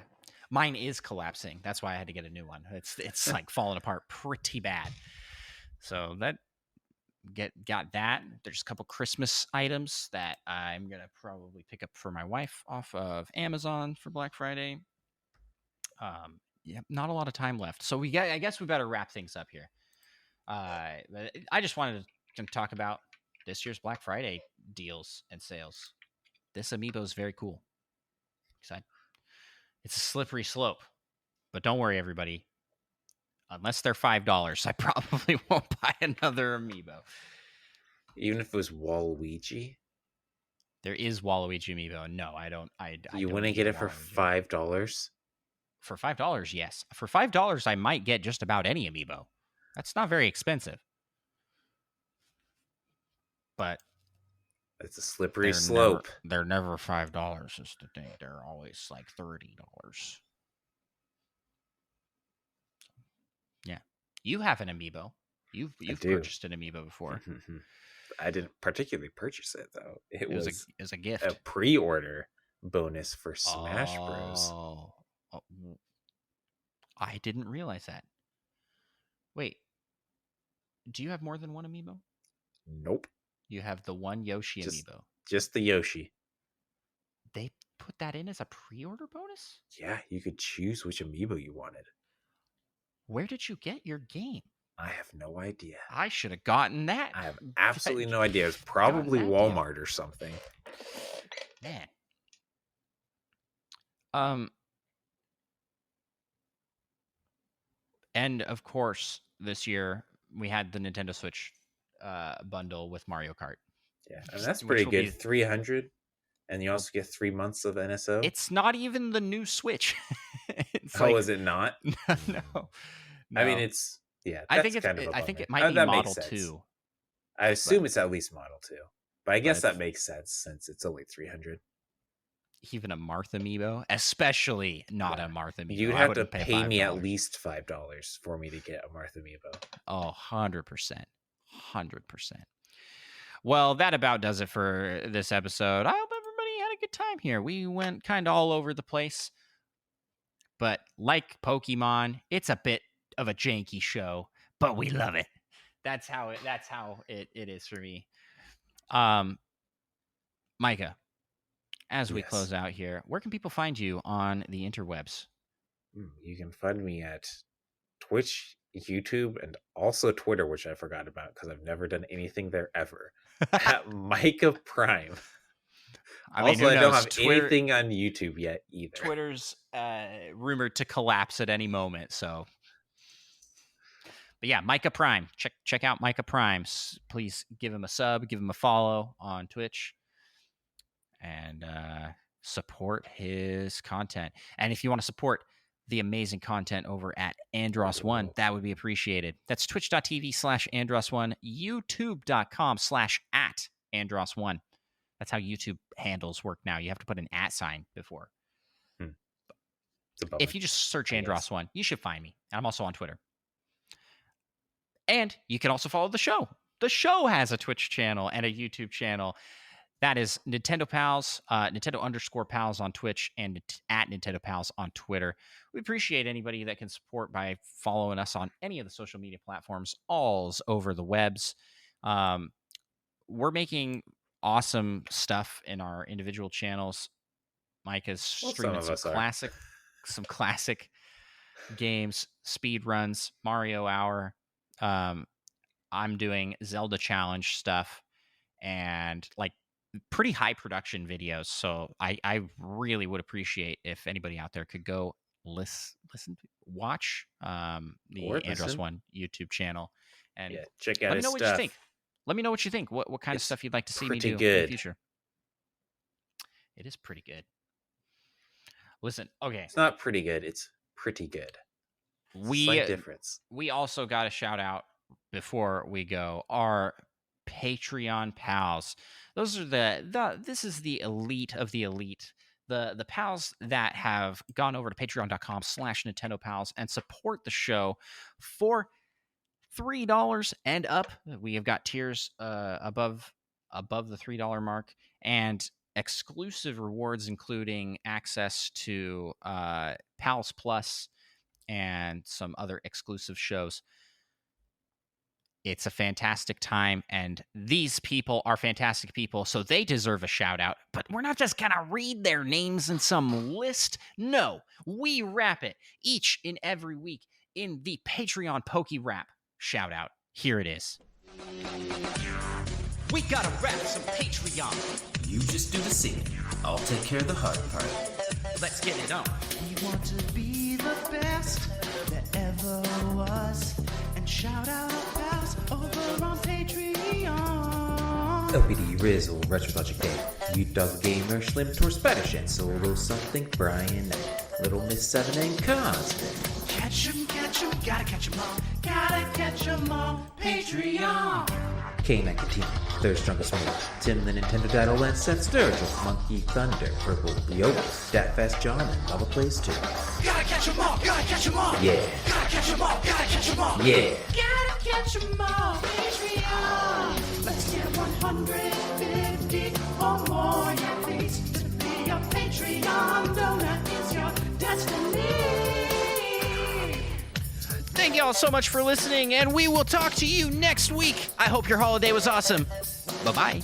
Mine is collapsing. That's why I had to get a new one. It's like falling apart pretty bad. So that got that. There's a couple Christmas items that I'm gonna probably pick up for my wife off of Amazon for Black Friday. Yeah, not a lot of time left. So I guess we better wrap things up here. But I just wanted to talk about this year's Black Friday deals and sales. This amiibo is very cool. It's a slippery slope, but don't worry, everybody. Unless they're $5, I probably won't buy another amiibo. Even if it was Waluigi? There is Waluigi amiibo. No, I don't. You wouldn't get it for $5? For $5, yes. For $5, I might get just about any amiibo. That's not very expensive. But it's a slippery slope. They're never $5 is the thing. They're always like $30. Yeah. You have an amiibo. You've purchased an amiibo before. I didn't particularly purchase it though. It was a gift. A pre-order bonus for Smash Bros. Oh, I didn't realize that. Wait. Do you have more than one amiibo? Nope. You have the one Yoshi amiibo. Just the Yoshi. They put that in as a pre-order bonus? Yeah, you could choose which amiibo you wanted. Where did you get your game? I have no idea. I should have gotten that. I have absolutely no idea. It was probably Walmart or something. Man. And of course, this year we had the Nintendo Switch bundle with Mario Kart. Yeah, and that's pretty good. 300, and you also get 3 months of NSO. It's not even the new Switch. Is it not? No. I mean, it's I think it might be Model 2. I assume it's at least Model 2, but I guess that makes sense since it's only 300. Even a Martha amiibo, especially not a Martha amiibo. You'd have to pay me at least $5 for me to get a Martha amiibo. Oh, 100%. 100%. Well, that about does it for this episode. I hope everybody had a good time here. We went kind of all over the place. But like Pokemon, it's a bit of a janky show, but we love it. That's how it is for me. Micah, as we close out here, where can people find you on the interwebs? You can find me at Twitch, YouTube, and also Twitter, which I forgot about because I've never done anything there ever. At Micah Prime. I don't have anything on YouTube yet either. Twitter's rumored to collapse at any moment, so. But yeah, Micah Prime. Check out Micah Prime. Please give him a sub, give him a follow on Twitch, and support his content. And if you want to support the amazing content over at Andross1, that would be appreciated. That's twitch.tv/Andross1, youtube.com/@Andross1. That's how YouTube handles work now. You have to put an @ sign before. If you just search Andross1, you should find me. I'm also on Twitter. And you can also follow the show. The show has a Twitch channel and a YouTube channel. That is Nintendo Pals, Nintendo_Pals on Twitch, and at Nintendo Pals on Twitter. We appreciate anybody that can support by following us on any of the social media platforms, alls over the webs. We're making awesome stuff in our individual channels. Mike is streaming some classic games, speed runs, Mario Hour. I'm doing Zelda challenge stuff and like pretty high production videos. So I really would appreciate if anybody out there could go watch Or the Andross listen. One YouTube channel and Yeah, check out let me his know what you think. stuff. Let me know what you think. What kind of It's stuff you'd like to see me pretty do in the good. future. It is pretty good. Listen, okay. It's not pretty good. It's pretty good. Slight difference. We also got a shout out before we go. Our Patreon pals. Those are this is the elite of the elite. The pals that have gone over to patreon.com/Nintendo Pals and support the show for $3 and up. We have got tiers above the $3 mark and exclusive rewards, including access to Pals Plus and some other exclusive shows. It's a fantastic time, and these people are fantastic people, so they deserve a shout out. But we're not just gonna read their names in some list. No, we wrap it each and every week in the Patreon Poke Rap shout out. Here it is. We gotta wrap some Patreon. You just do the singing. I'll take care of the hard part. Let's get it on. We want to be the best that ever was. And shout out our pals over on Patreon. LPD, Rizzle, Retrologic Dave, U-Dog Gamer, Slim Tor, Spanish, and Solo Something, Brian, Little Miss 7, and Constant. Catch 'em, gotta catch 'em all. Gotta catch 'em all. Patreon. K-Man Katina, Third Strongest One, Tim the Nintendo Battle, and Seth Sturgill, Monkey Thunder, Purple Yoga, Dat Fast John, and Lava Plays 2. Gotta catch 'em all. Gotta catch 'em all. Yeah. Gotta catch 'em all. Gotta catch 'em all. Yeah. Gotta catch 'em all. Patreon. Let's get 150 or more, yeah, please. To be a Patreon donor is your destiny. Thank you all so much for listening, and we will talk to you next week. I hope your holiday was awesome. Bye-bye.